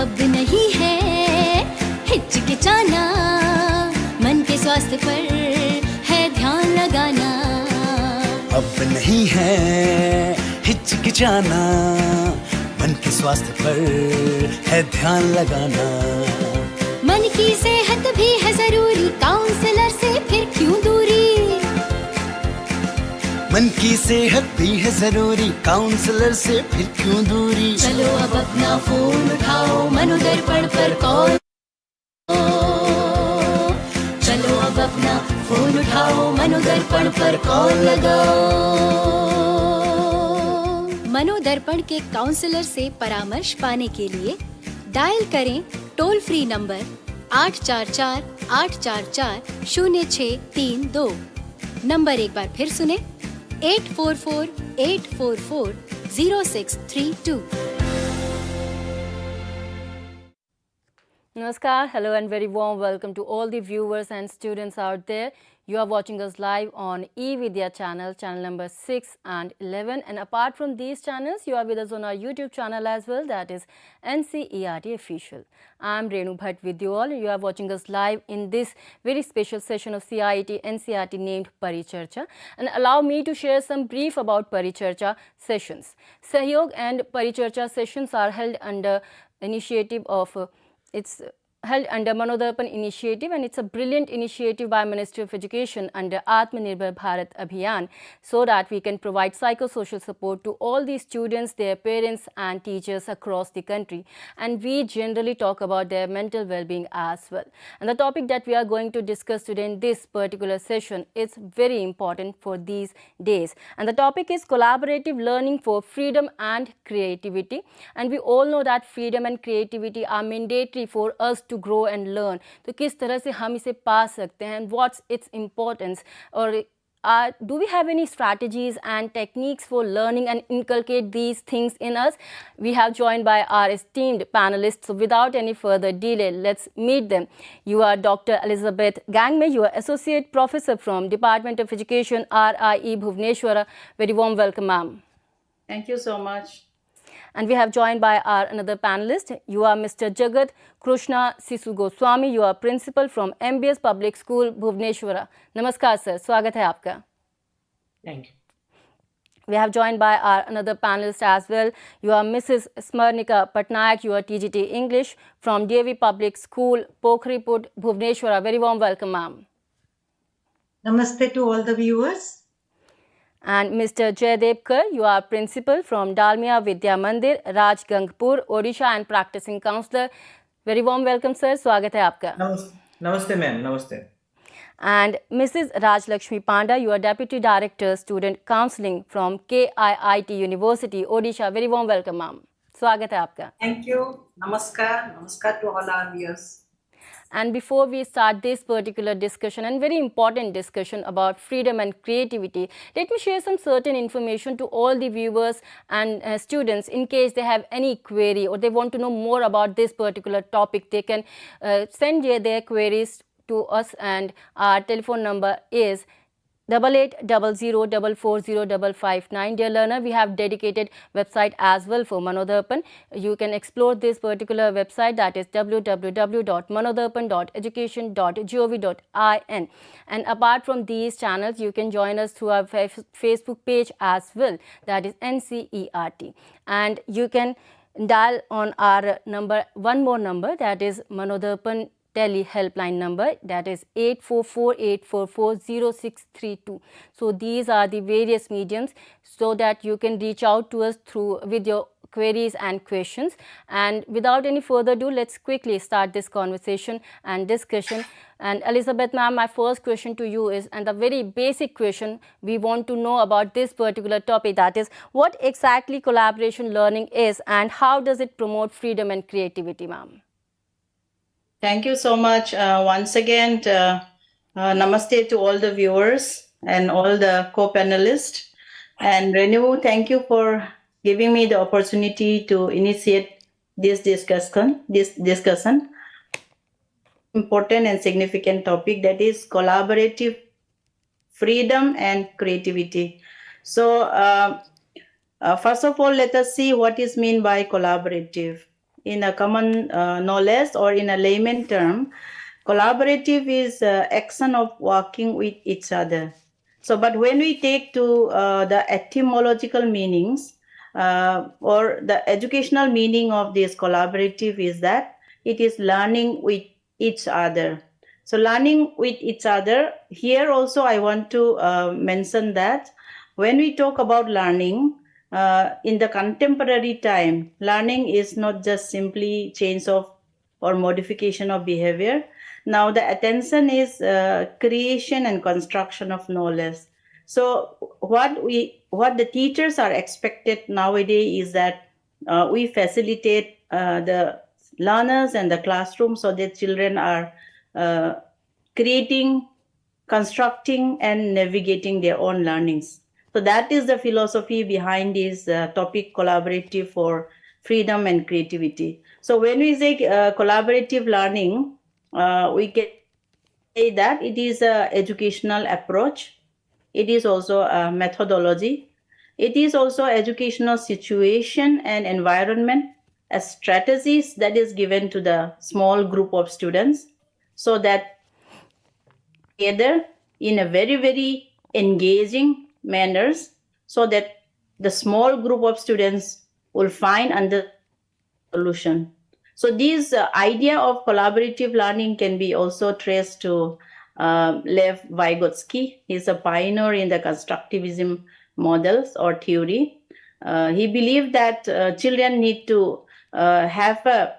अब नहीं है हिचकिचाना, मन के स्वास्थ्य पर है ध्यान लगाना। अब नहीं है हिचकिचाना, मन के स्वास्थ्य पर है ध्यान लगाना। मन की सेहत भी है जरूरी, काउंसलर से फिर क्यों दूरी। मन की सेहत भी है जरूरी, काउंसलर से फिर क्यों दूरी। चलो अब अपना फोन उठाओ, मनोदर्पण पर कॉल। चलो अब अपना फोन उठाओ, मनोदर्पण पर कॉल लगाओ। मनोदर्पण के काउंसलर से परामर्श पाने के लिए डायल करें टोल फ्री नंबर 844-844-0632। नंबर एक बार फिर सुने, 844-844-0632। Namaskar, hello and very warm welcome to all the viewers and students out there. You are watching us live on eVidya channel, channel number 6 and 11. And apart from these channels, you are with us on our YouTube channel as well, that is NCERT Official. I am Renu Bhatt with you all. You are watching us live in this very special session of CIET NCERT named Paricharcha. And allow me to share some brief about Paricharcha sessions. Sahyog and Paricharcha sessions are held under initiative of it's held under Manodarpan initiative, and it's a brilliant initiative by Ministry of Education under Atmanirbhar Bharat Abhiyan, so that we can provide psychosocial support to all the students, their parents and teachers across the country. And we generally talk about their mental well-being as well. And the topic that we are going to discuss today in this particular session is very important for these days. And the topic is collaborative learning for freedom and creativity. And we all know that freedom and creativity are mandatory for us to grow and learn. तो किस तरह से हम इसे पा सकते हैं, and what's its importance, or do we have any strategies and techniques for learning and inculcate these things in us? We have joined by our esteemed panelists. So without any further delay, let's meet them. You are Dr. Elizabeth Gangme. You are Associate Professor from Department of Education, RIE Bhubaneswara. Very warm welcome, ma'am. Thank you so much. And we have joined by our another panelist. You are Mr. Jagat Krishna Sisu Goswami. You are Principal from MBS Public School, Bhubaneswara. Namaskar, sir. Swagat hai aapka. Thank you. We have joined by our another panelist as well. You are Mrs. Smarnika Patnaik. You are TGT English from DAV Public School, Pokhariput, Bhubaneswara. Very warm welcome, ma'am. Namaste to all the viewers. And Mr. Jaydev Kar, you are Principal from Dalmia Vidya Mandir, Rajgangpur, Odisha, and practicing counselor. Very warm welcome, sir. Swagat hai aapka. Namaste, ma'am. Namaste. And Mrs. Rajlakshmi Panda, you are Deputy Director, Student Counseling from KIIT University, Odisha. Very warm welcome, ma'am. Swagat hai aapka. Thank you. Namaskar. Namaskar to all our viewers. And before we start this particular discussion, and very important discussion about freedom and creativity, let me share some certain information to all the viewers and students in case they have any query or they want to know more about this particular topic. They can send their queries to us, and our telephone number is 8800440559. Dear learner, we have dedicated website as well for Manodarpan. You can explore this particular website, that is www.manodarpan.education.gov.in. And apart from these channels, you can join us through our Facebook page as well, that is NCERT. And you can dial on our number, one more number, that is Manodarpan Tele helpline number, that is 844-844-0632. So these are the various mediums so that you can reach out to us through with your queries and questions. And without any further ado, let's quickly start this conversation and discussion. And Elizabeth ma'am, my first question to you is, and the very basic question we want to know about this particular topic, that is, what exactly collaboration learning is and how does it promote freedom and creativity, ma'am? Thank you so much. Once again, namaste to all the viewers and all the co-panelists. And Renu, thank you for giving me the opportunity to initiate this discussion. Important and significant topic, that is collaborative freedom and creativity. So first of all, let us see what is meant by collaborative. in a common knowledge, or in a layman term, collaborative is action of working with each other. So, but when we take to the etymological meanings, or the educational meaning of this collaborative is that it is learning with each other. So learning with each other, here also I want to mention that when we talk about learning, in the contemporary time, learning is not just simply change of or modification of behavior. Now the attention is creation and construction of knowledge. So what the teachers are expected nowadays is that we facilitate the learners and the classroom so that children are creating, constructing, and navigating their own learnings. So that is the philosophy behind this topic, collaborative for freedom and creativity. So when we say collaborative learning, we can say that it is an educational approach. It is also a methodology. It is also educational situation and environment, as strategies that is given to the small group of students so that together in a very, very engaging manners, so that the small group of students will find under solution. So this idea of collaborative learning can be also traced to Lev Vygotsky. He's a pioneer in the constructivism models or theory. He believed that children need to have a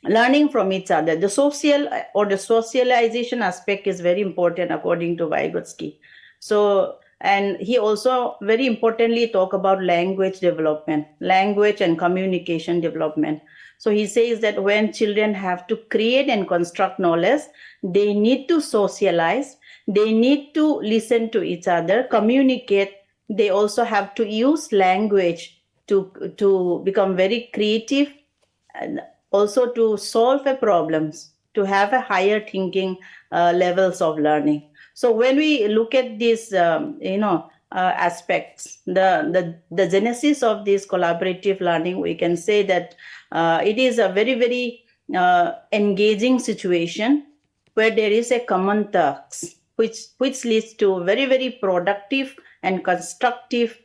learning from each other. The social or the socialization aspect is very important according to Vygotsky. So, and he also very importantly talk about language development, language and communication development. So he says that when children have to create and construct knowledge, they need to socialize, they need to listen to each other, communicate. They also have to use language to become very creative, and also to solve the problems, to have a higher thinking levels of learning. So when we look at these, aspects, the genesis of this collaborative learning, we can say that it is a very, very engaging situation where there is a common task, which leads to very, very productive and constructive,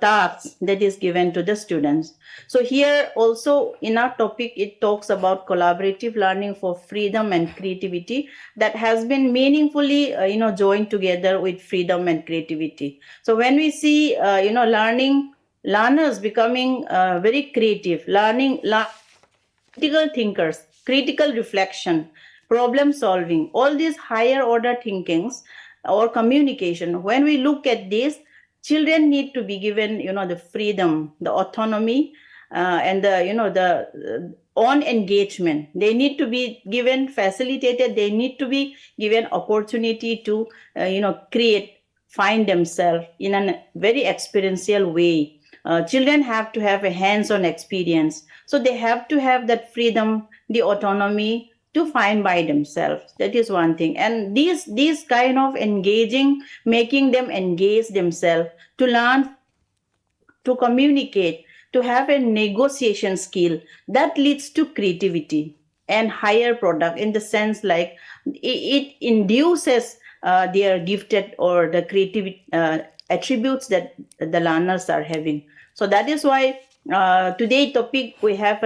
tasks that is given to the students. So here also in our topic, it talks about collaborative learning for freedom and creativity that has been meaningfully, joined together with freedom and creativity. So when we see, learners becoming very creative, critical thinkers, critical reflection, problem solving, all these higher order thinkings or communication, when we look at this, children need to be given, the freedom, the autonomy, and the on engagement. They need to be given, facilitated. They need to be given opportunity to, create, find themselves in a very experiential way. Children have to have a hands-on experience. So they have to have that freedom, the autonomy to find by themselves. That is one thing. And these kind of engaging, making them engage themselves, to learn, to communicate, to have a negotiation skill, that leads to creativity and higher product, in the sense like it induces their gifted or the creative attributes that the learners are having. So that is why today topic we have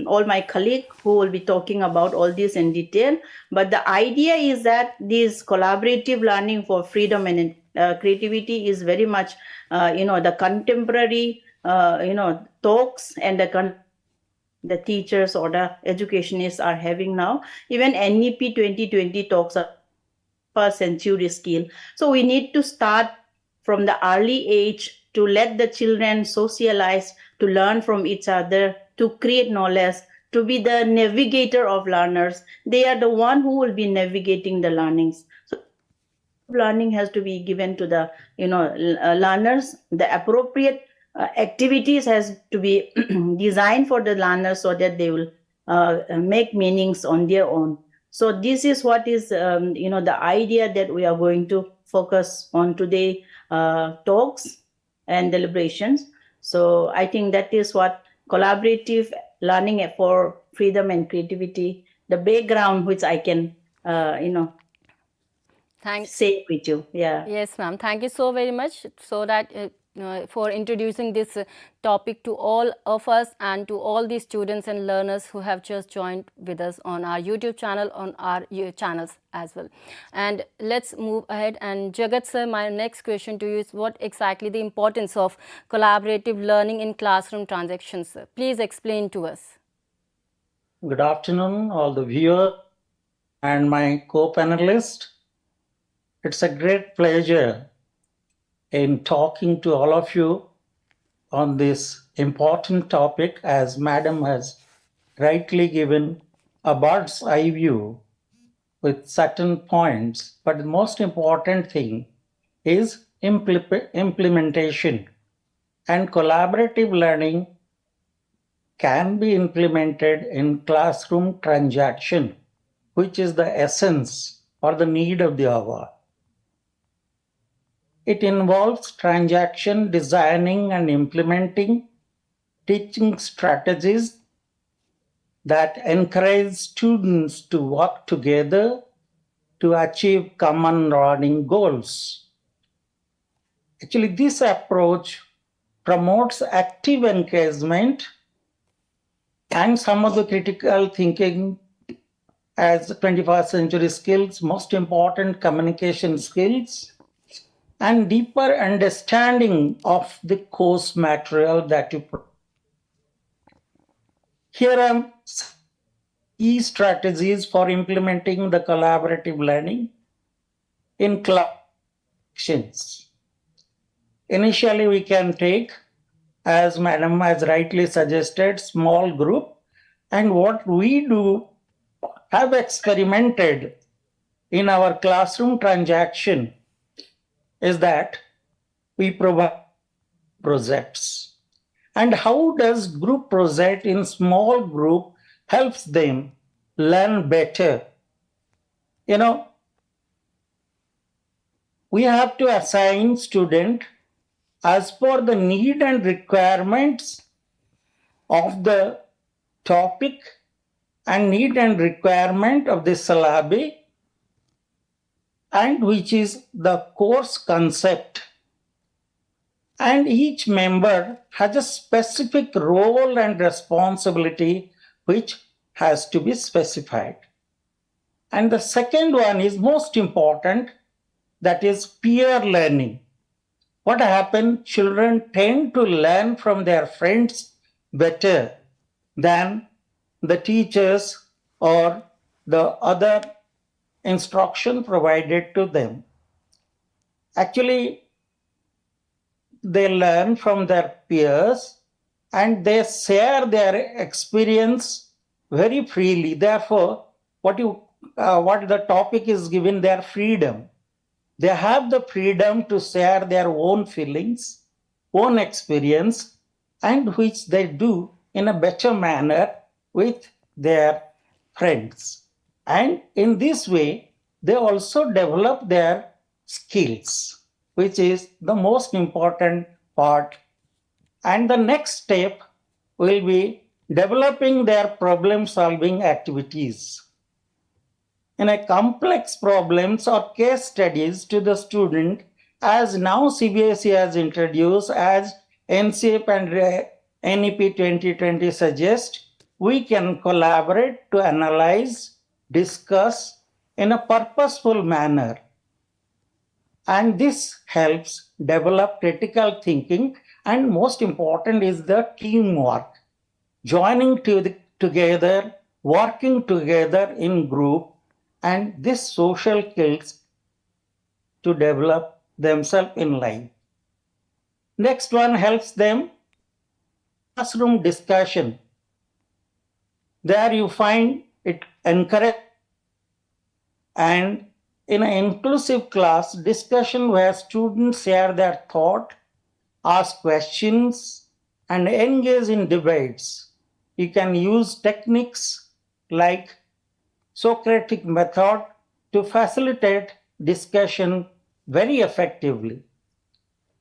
all my colleagues who will be talking about all this in detail. But the idea is that this collaborative learning for freedom and creativity is very much, the contemporary, talks and the teachers or the educationists are having now. Even NEP 2020 talks about first century skill. So we need to start from the early age to let the children socialize, to learn from each other, to create knowledge, to be the navigator of learners. They are the one who will be navigating the learnings. So learning has to be given to the, learners. The appropriate activities has to be designed for the learners so that they will make meanings on their own. So this is what is, the idea that we are going to focus on today, talks and deliberations. So I think that is what collaborative learning for freedom and creativity, the background which I can, say with you. Yeah. Yes, ma'am. Thank you so very much for introducing this topic to all of us and to all the students and learners who have just joined with us on our YouTube channel, on our channels as well. And let's move ahead. And Jagat sir, my next question to you is what exactly the importance of collaborative learning in classroom transactions, sir? Please explain to us. Good afternoon, all the viewers and my co-panelist. It's a great pleasure in talking to all of you on this important topic, as Madam has rightly given a bird's eye view with certain points. But the most important thing is implementation, and collaborative learning can be implemented in classroom transaction, which is the essence or the need of the hour. It involves transaction designing and implementing teaching strategies that encourage students to work together to achieve common learning goals. Actually, this approach promotes active engagement and some of the critical thinking as 21st century skills, most important communication skills, and deeper understanding of the course material that you provide. Here are key strategies for implementing the collaborative learning in class. Initially, we can take, as Madam has rightly suggested, small group. And what we do, have experimented in our classroom transaction, is that we provide projects. And how does group project in small group helps them learn better? We have to assign student as per the need and requirements of the topic and need and requirement of the syllabi, and which is the course concept. And each member has a specific role and responsibility which has to be specified. And the second one is most important, that is peer learning. What happens? Children tend to learn from their friends better than the teachers or the other instruction provided to them. Actually, they learn from their peers and they share their experience very freely. Therefore, what the topic is given, their freedom. They have the freedom to share their own feelings, own experience, and which they do in a better manner with their friends. And in this way, they also develop their skills, which is the most important part. And the next step will be developing their problem-solving activities. In a complex problems or case studies to the student, as now CBSE has introduced, as NCERT and NEP 2020 suggest, we can collaborate to analyze, discuss in a purposeful manner. And this helps develop critical thinking, and most important is the teamwork. Joining together, working together in group, and this social skills to develop themselves in life. Next one helps them classroom discussion. There you find it encourage, and in an inclusive class discussion where students share their thought, ask questions, and engage in debates. You can use techniques like Socratic method to facilitate discussion very effectively.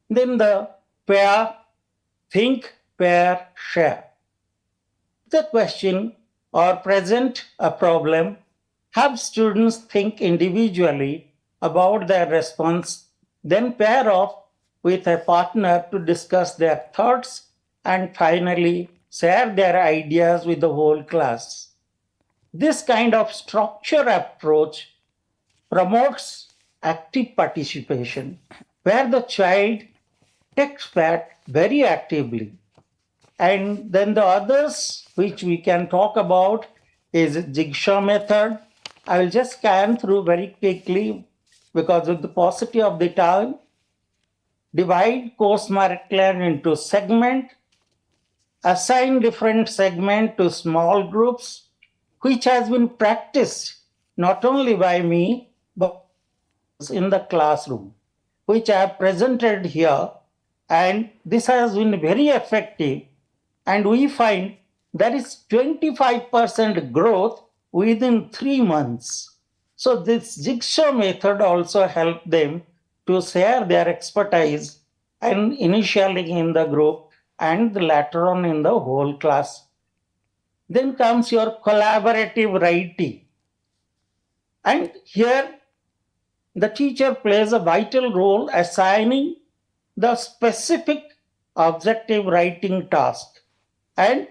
Then the pair, think, pair, share. the question or present a problem, have students think individually about their response, then pair off with a partner to discuss their thoughts and finally share their ideas with the whole class. This kind of structure approach promotes active participation, where the child takes part very actively. And then the others which we can talk about is jigsaw method. I will just scan through very quickly because of the paucity of the time. Divide course material into segment, assign different segment to small groups, which has been practiced not only by me but in the classroom, which I have presented here, and this has been very effective. And we find there is 25% growth within 3 months. So this jigsaw method also helped them to share their expertise, and initially in the group and later on in the whole class. Then comes your collaborative writing. And here the teacher plays a vital role assigning the specific objective writing task. And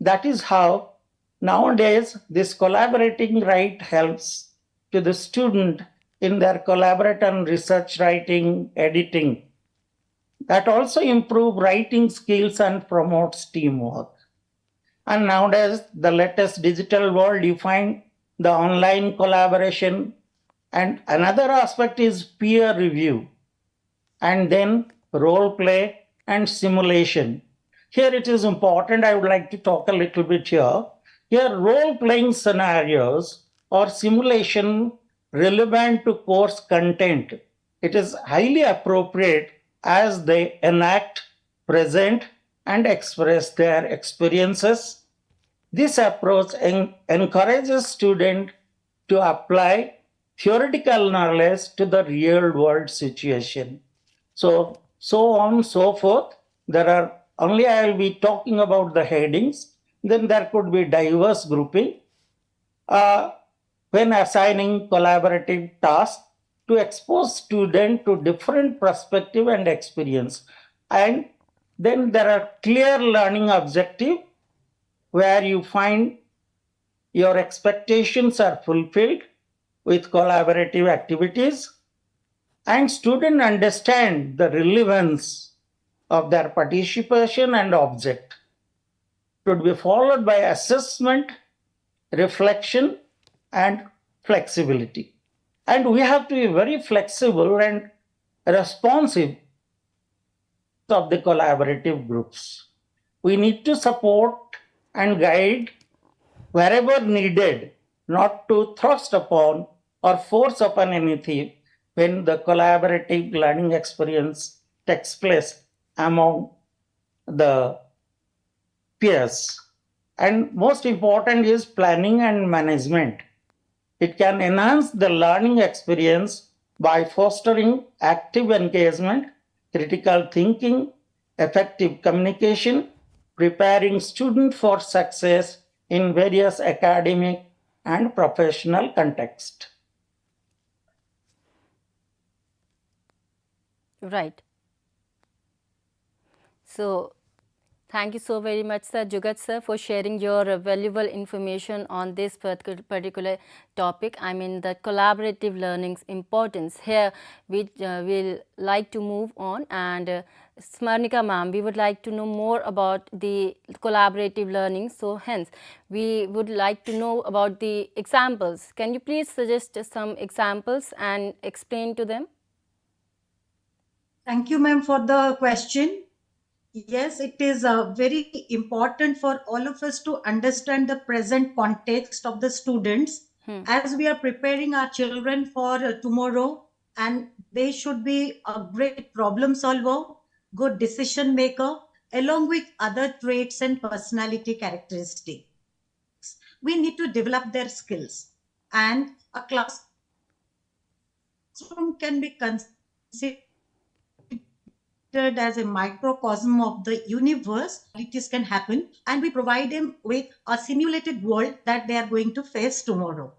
that is how nowadays this collaborating write helps to the student in their collaborate and research writing, editing. That also improve writing skills and promotes teamwork. And nowadays, the latest digital world, you find the online collaboration. And another aspect is peer review. And then role play and simulation. Here it is important, I would like to talk a little bit here. Here, role-playing scenarios or simulation relevant to course content. It is highly appropriate as they enact, present, and express their experiences. This approach encourages students to apply theoretical knowledge to the real-world situation. So on, so forth. There are only I will be talking about the headings. Then there could be diverse grouping. When assigning collaborative tasks to expose students to different perspective and experience. And then there are clear learning objective where you find your expectations are fulfilled with collaborative activities and students understand the relevance of their participation and object. It would be followed by assessment, reflection, and flexibility. And we have to be very flexible and responsive of the collaborative groups. We need to support and guide wherever needed, not to thrust upon or force upon anything when the collaborative learning experience takes place among the peers. And most important is planning and management. It can enhance the learning experience by fostering active engagement, critical thinking, effective communication, preparing students for success in various academic and professional contexts. Right. So, thank you so very much, Sir Jugat sir, for sharing your valuable information on this particular topic. I mean, the collaborative learning's importance. Here, we will like to move on, and Smarnika ma'am, we would like to know more about the collaborative learning. So, hence, we would like to know about the examples. Can you please suggest some examples and explain to them? Thank you, ma'am, for the question. Yes, it is very important for all of us to understand the present context of the students as we are preparing our children for tomorrow, and they should be a great problem solver, good decision maker, along with other traits and personality characteristics. We need to develop their skills, and a classroom can be considered considered as a microcosm of the universe. Realities can happen, and we provide them with a simulated world that they are going to face tomorrow.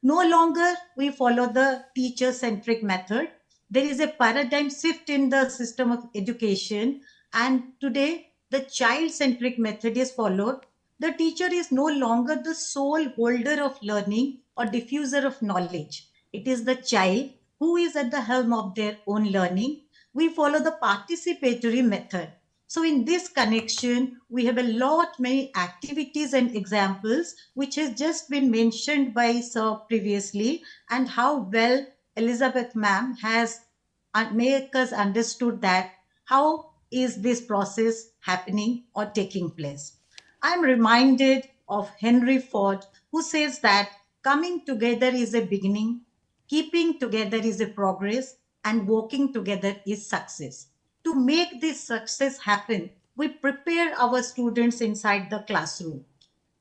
No longer we follow the teacher-centric method. There is a paradigm shift in the system of education, and today the child-centric method is followed. The teacher is no longer the sole holder of learning or diffuser of knowledge. It is the child who is at the helm of their own learning. We follow the participatory method. So in this connection, we have a lot many activities and examples which has just been mentioned by Sir previously, and how well Elizabeth ma'am has made us understood that how is this process happening or taking place. I'm reminded of Henry Ford, who says that coming together is a beginning, keeping together is a progress, and working together is success. To make this success happen, we prepare our students inside the classroom.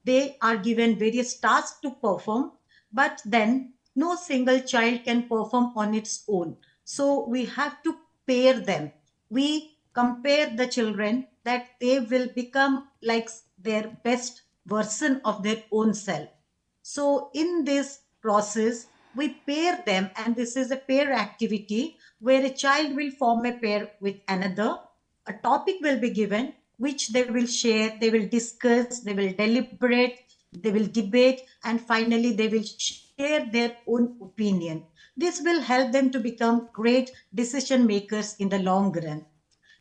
They are given various tasks to perform, but then no single child can perform on its own. So we have to pair them. We compare the children that they will become like their best version of their own self. So in this process, we pair them, and this is a pair activity where a child will form a pair with another. A topic will be given, which they will share, they will discuss, they will deliberate, they will debate, and finally they will share their own opinion. This will help them to become great decision makers in the long run.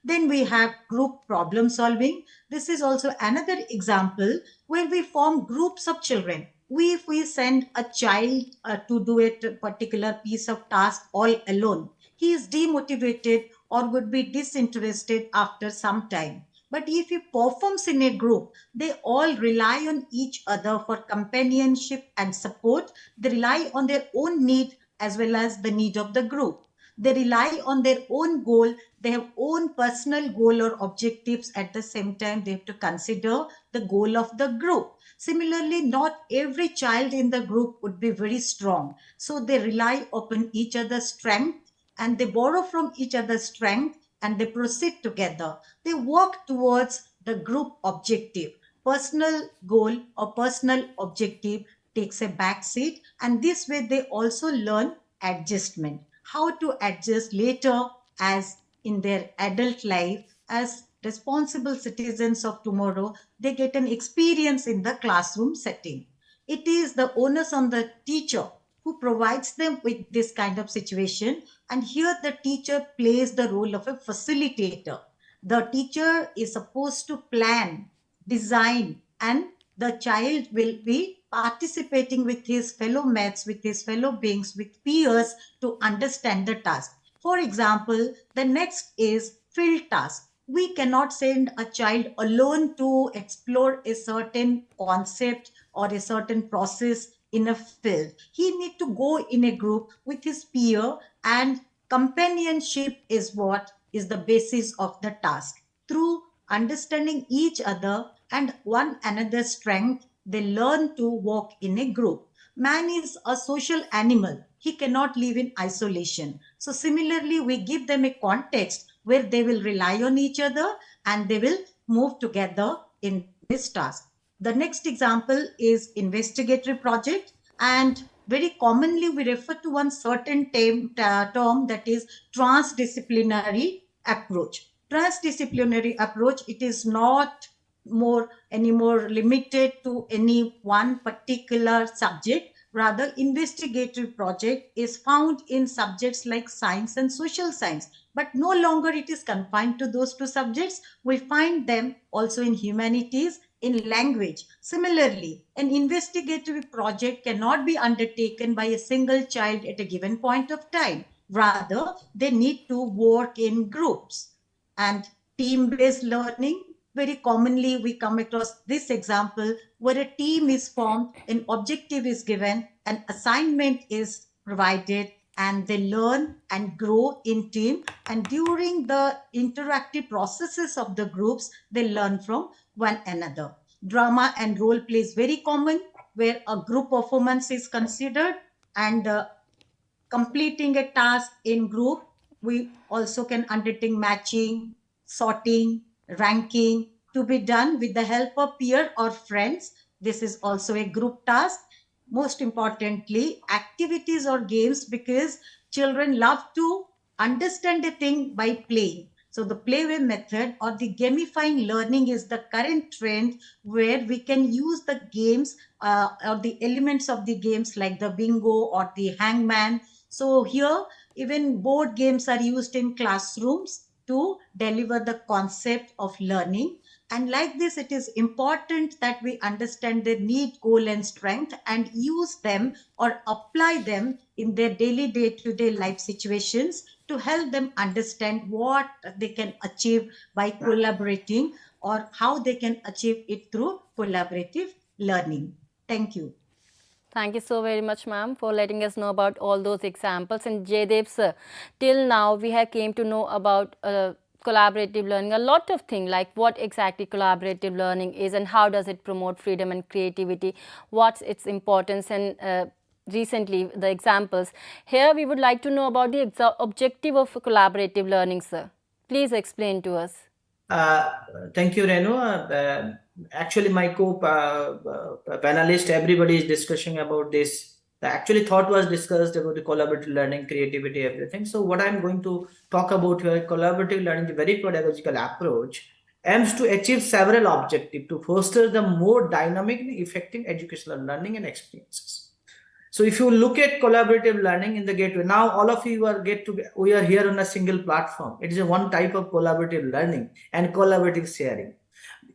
Then we have group problem solving. This is also another example where we form groups of children. If we send a child to do a particular piece of task all alone, he is demotivated or would be disinterested after some time. But if he performs in a group, they all rely on each other for companionship and support. They rely on their own need as well as the need of the group. They rely on their own goal. They have own personal goal or objectives. At the same time, they have to consider the goal of the group. Similarly, not every child in the group would be very strong. So they rely upon each other's strength, and they borrow from each other's strength, and they proceed together. They work towards the group objective. Personal goal or personal objective takes a back seat, and this way they also learn adjustment, how to adjust later as in their adult life. As responsible citizens of tomorrow, they get an experience in the classroom setting. It is the onus on the teacher who provides them with this kind of situation, and here the teacher plays the role of a facilitator. The teacher is supposed to plan, design, and the child will be participating with his fellow mates, with his fellow beings, with peers to understand the task. For example, the next is field task. We cannot send a child alone to explore a certain concept or a certain process in a field. He needs to go in a group with his peer, and companionship is what is the basis of the task. Through understanding each other and one another's strength, they learn to work in a group. Man is a social animal. He cannot live in isolation. So similarly, we give them a context where they will rely on each other and they will move together in this task. The next example is investigatory project, and very commonly we refer to one certain term that is transdisciplinary approach. Transdisciplinary approach, it is not anymore limited to any one particular subject. Rather, investigative project is found in subjects like science and social science, but no longer it is confined to those two subjects. We find them also in humanities, in language. Similarly, an investigative project cannot be undertaken by a single child at a given point of time. Rather, they need to work in groups. And team-based learning, very commonly we come across this example where a team is formed, an objective is given, an assignment is provided, and they learn and grow in team. And during the interactive processes of the groups, they learn from one another. Drama and role play is very common, where a group performance is considered, and completing a task in group We also can undertake matching, sorting, ranking to be done with the help of peer or friends. This is also a group task. Most importantly, activities or games, because children love to understand a thing by playing. So the playway method or the gamifying learning is the current trend, where we can use the games or the elements of the games like the bingo or the hangman. So here, even board games are used in classrooms to deliver the concept of learning. And like this, it is important that we understand their need, goal, and strength and use them or apply them in their daily day-to-day life situations to help them understand what they can achieve by collaborating or how they can achieve it through collaborative learning. Thank you. Thank you so very much, ma'am, for letting us know about all those examples. And Jaydev sir, till now we have came to know about collaborative learning, a lot of things, like what exactly collaborative learning is and how does it promote freedom and creativity, what's its importance, and recently the examples. Here we would like to know about the objective of collaborative learning, sir. Please explain to us. Thank you, Renu. Actually, my co-panelist, everybody is discussing about this. The actually thought was discussed about the collaborative learning, creativity, everything. So what I'm going to talk about here, collaborative learning, the very pedagogical approach, aims to achieve several objectives to foster the more dynamic and effective educational learning and experiences. So if you look at collaborative learning in the gateway, now all of you we are here on a single platform. It is a one type of collaborative learning and collaborative sharing.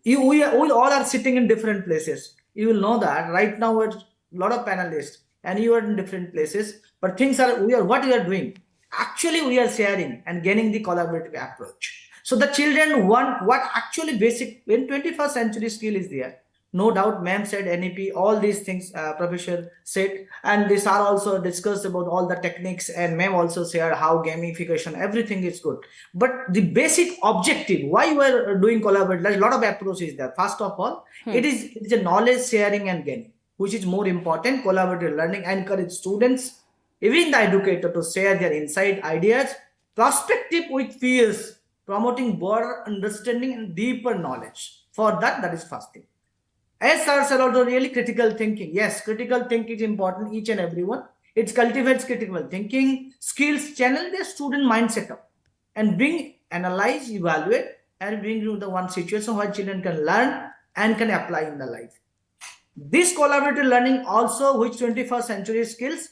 We all are sitting in different places. You will know that right now we're a lot of panelists and you are in different places, but what we are doing. Actually, we are sharing and gaining the collaborative approach. So the children want what actually basic in 21st century skill is there. No doubt, ma'am said NEP, all these things professor said, and these are also discussed about all the techniques, and ma'am also shared how gamification, everything is good. But the basic objective, why we are doing collaborative, there's a lot of approaches there. First of all, it is a knowledge sharing and gaining, which is more important. Collaborative learning encourage students, even the educator, to share their insight, ideas, perspective with peers, promoting broader understanding and deeper knowledge. For that is first thing. As sir said, also really critical thinking. Yes, critical thinking is important, each and everyone. It cultivates critical thinking, skills, channel their student mindset up, and analyze, evaluate, and bring you the one situation where children can learn and can apply in the life. This collaborative learning also, which 21st century skills,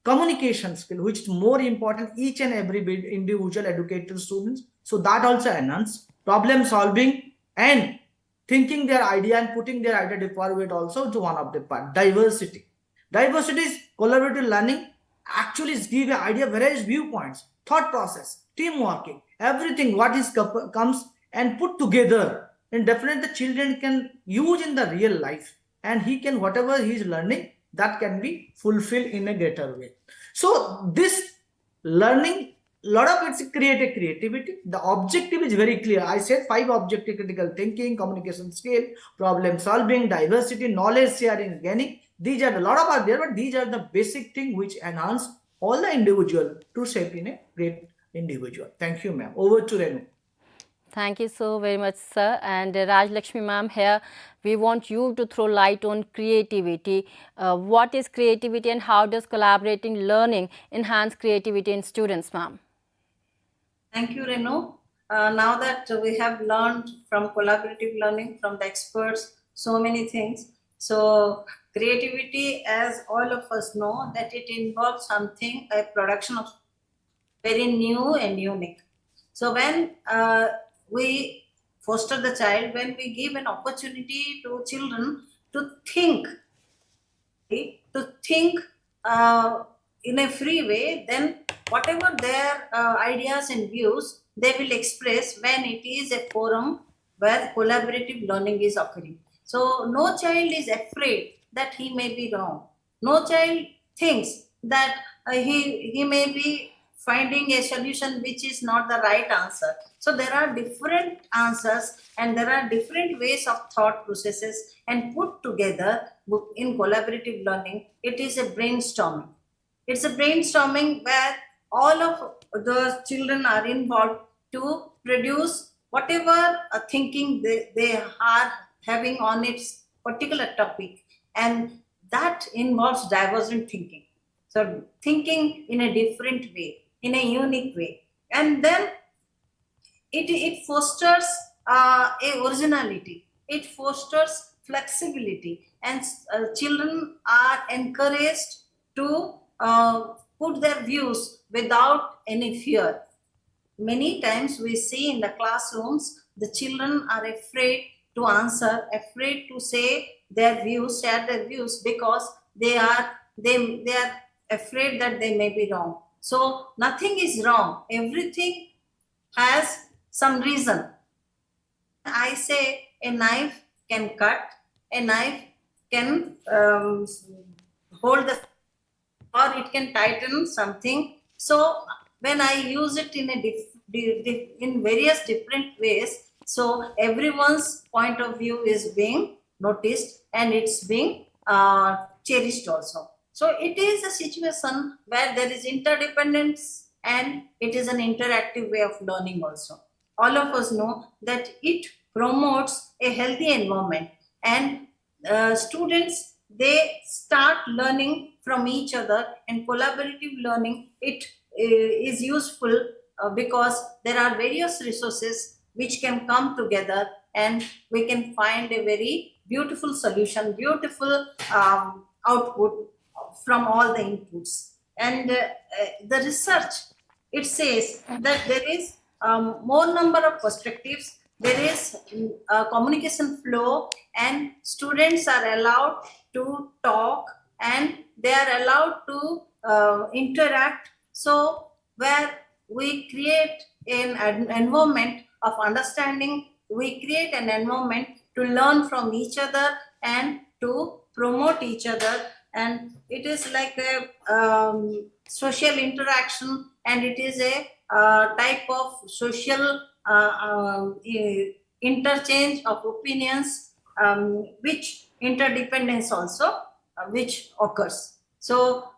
communication skill, which is more important, each and every individual educated students. So that also enhance problem solving and thinking their idea and putting their idea forward also to one of the part. Diversity is collaborative learning actually give an idea, various viewpoints, thought process, team working, everything what is comes and put together, and definitely the children can use in the real life, and he can whatever he is learning that can be fulfilled in a greater way. So this learning, lot of it's creative creativity. The objective is very clear. I said 5 objective: critical thinking, communication skill, problem solving, diversity, knowledge sharing, gaining. These are a lot of are there, but these are the basic thing which enhance all the individual to shape in a great individual. Thank you, ma'am. Over to Renu. Thank you so very much, sir. And Raj Lakshmi ma'am, here we want you to throw light on creativity. What is creativity and how does collaborating learning enhance creativity in students, ma'am? Thank you, Renu. Now that we have learned from collaborative learning from the experts so many things. So creativity, as all of us know, that it involves something, a production of very new and unique. So when we foster the child, when we give an opportunity to children to think in a free way, then whatever their ideas and views, they will express when it is a forum where collaborative learning is occurring. So no child is afraid that he may be wrong. No child thinks that he may be finding a solution which is not the right answer. So there are different answers and there are different ways of thought processes, and put together in collaborative learning, it is a brainstorming. It's a brainstorming where all of the children are involved to produce whatever thinking they are having on its particular topic, and that involves divergent thinking. So thinking in a different way, in a unique way, and then it fosters a originality, it fosters flexibility, and children are encouraged to put their views without any fear. Many times we see in the classrooms the children are afraid to answer, afraid to say their views, share their views, because they are afraid that they may be wrong. So nothing is wrong, everything has some reason. I say a knife can cut, a knife can hold the, or it can tighten something. So when I use it in in various different ways, so everyone's point of view is being noticed and it's being cherished also. So it is a situation where there is interdependence and it is an interactive way of learning also. All of us know that it promotes a healthy environment, and students, they start learning from each other, and collaborative learning, it is useful because there are various resources which can come together and we can find a very beautiful solution, beautiful output from all the inputs. And the research, it says that there is more number of perspectives, there is communication flow, and students are allowed to talk and they are allowed to interact. So where we create an environment of understanding, we create an environment to learn from each other and to promote each other, and it is like a social interaction, and it is a type of social interchange of opinions, which interdependence also which occurs. So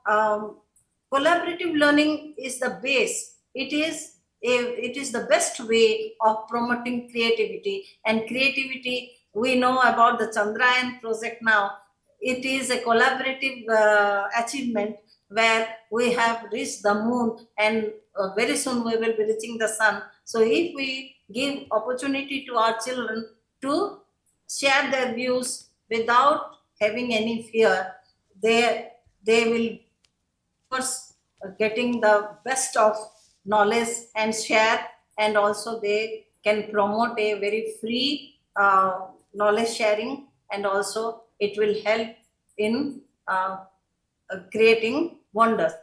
collaborative learning is the base. It is the best way of promoting creativity, and creativity, we know about the Chandrayaan project now. It is a collaborative achievement where we have reached the moon, and very soon we will be reaching the sun. So if we give opportunity to our children to share their views without having any fear, they will course getting the best of knowledge and share, and also they can promote a very free knowledge sharing, and also it will help in creating wonders.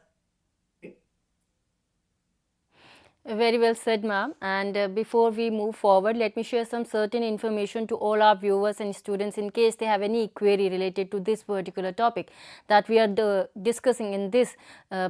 Very well said, ma'am. And before we move forward, let me share some certain information to all our viewers and students in case they have any query related to this particular topic that we are discussing in this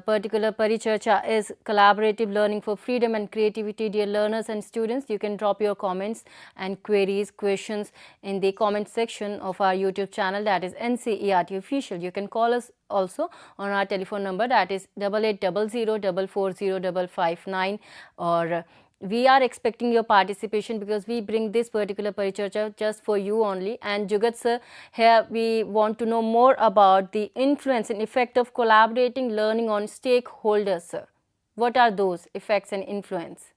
particular Paricharcha is collaborative learning for freedom and creativity. Dear learners and students, you can drop your comments and queries, questions in the comment section of our YouTube channel, that is NCERT Official. You can call us also on our telephone number, that is 8800440559, or we are expecting your participation because we bring this particular Paricharcha just for you only. And Jugat sir, here we want to know more about the influence and effect of collaborating learning on stakeholders, sir. What are those effects and influence?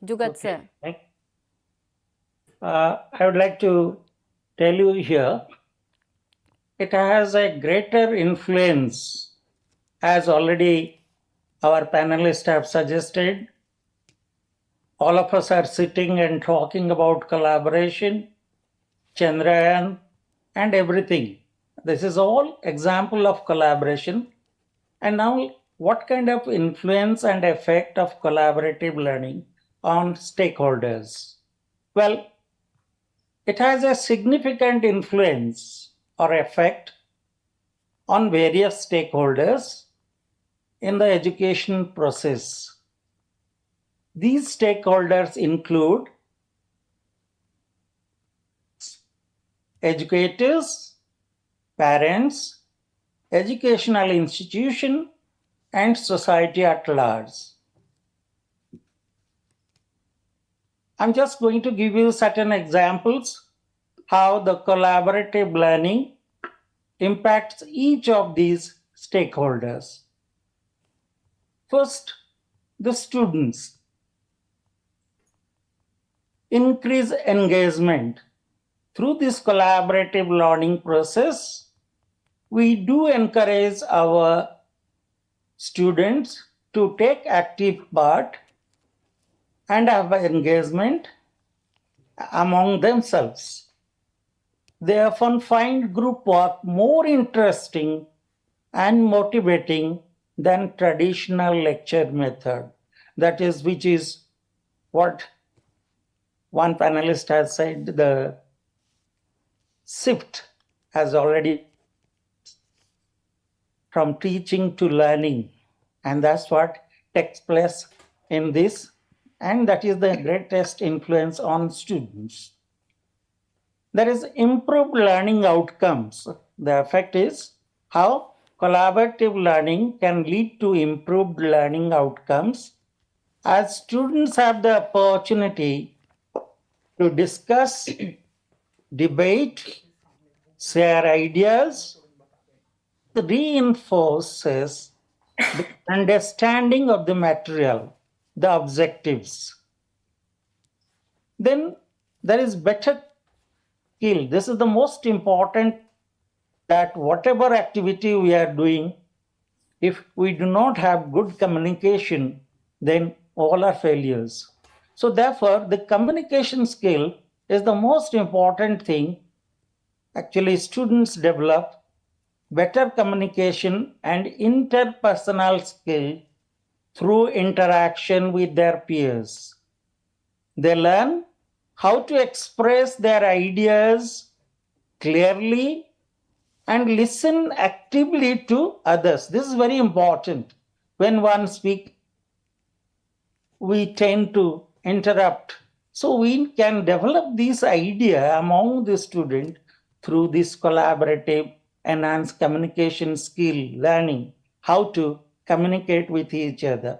Jugat sir. I would like to tell you here, it has a greater influence, as already our panelists have suggested. All of us are sitting and talking about collaboration, Chandrayaan, and everything. This is all example of collaboration. And now, what kind of influence and effect of collaborative learning on stakeholders? Well, it has a significant influence or effect on various stakeholders in the education process. These stakeholders include educators, parents, educational institution, and society at large. I'm just going to give you certain examples how the collaborative learning impacts each of these stakeholders. First, the students. Increase engagement. Through this collaborative learning process, we do encourage our students to take active part and have engagement among themselves. They often find group work more interesting and motivating than traditional lecture method. That is, which is what one panelist has said, the shift has already from teaching to learning, and that's what takes place in this, and that is the greatest influence on students. There is improved learning outcomes. The effect is how collaborative learning can lead to improved learning outcomes as students have the opportunity to discuss, debate, share ideas, reinforces the understanding of the material, the objectives. Then there is better skill. This is the most important, that whatever activity we are doing, if we do not have good communication, then all are failures. So therefore, the communication skill is the most important thing. Actually, students develop better communication and interpersonal skill through interaction with their peers. They learn how to express their ideas clearly and listen actively to others. This is very important. When one speaks, we tend to interrupt. So we can develop this idea among the student through this collaborative enhanced communication skill learning, how to communicate with each other.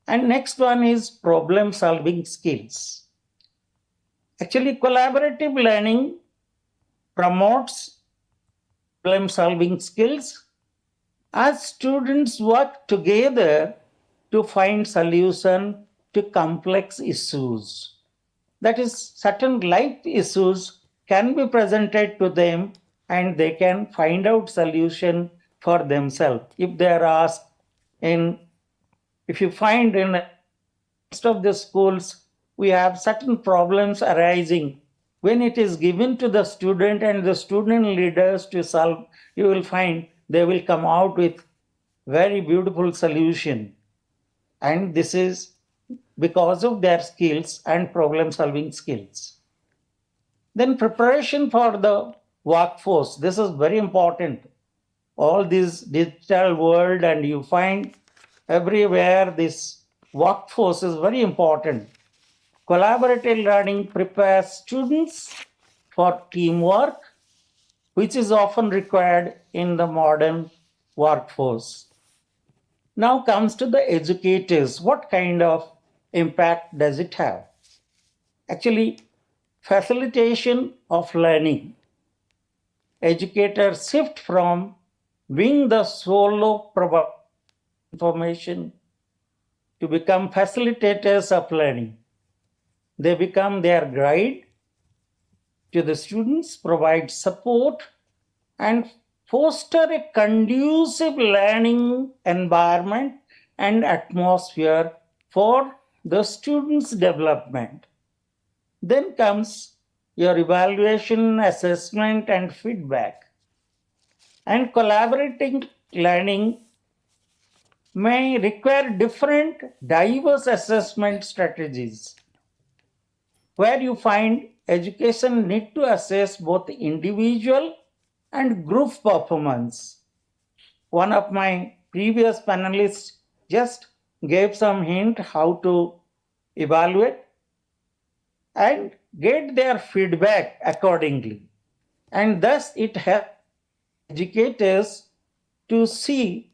And next one is problem solving skills. Actually, collaborative learning promotes problem solving skills as students work together to find solution to complex issues. That is, certain life issues can be presented to them and they can find out solution for themselves. If they are asked if you find in most of the schools, we have certain problems arising. When it is given to the student and the student leaders to solve, you will find they will come out with very beautiful solution. And this is because of their skills and problem solving skills. Then preparation for the workforce. This is very important. All this digital world, and you find everywhere this workforce is very important. Collaborative learning prepares students for teamwork, which is often required in the modern workforce. Now comes to the educators. What kind of impact does it have? Actually, facilitation of learning. Educators shift from being the solo provider of information to become facilitators of learning. They become their guide to the students, provide support, and foster a conducive learning environment and atmosphere for the students' development. Then comes your evaluation, assessment, and feedback. And collaborating learning may require different, diverse assessment strategies, where you find education need to assess both individual and group performance. One of my previous panelists just gave some hint how to evaluate and get their feedback accordingly. And thus it helps educators to see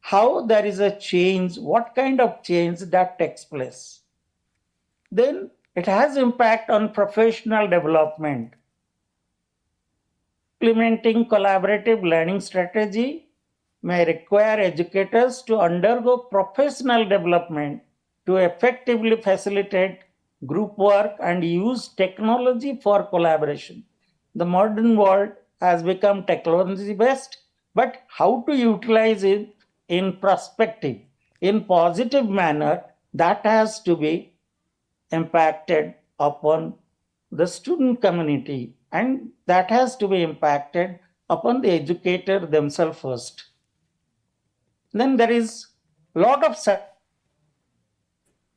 how there is a change, what kind of change that takes place. Then it has impact on professional development. Implementing collaborative learning strategy may require educators to undergo professional development to effectively facilitate group work and use technology for collaboration. The modern world has become technology based, but how to utilize it in perspective, in positive manner, that has to be impacted upon the student community, and that has to be impacted upon the educator themselves first. Then there is a lot of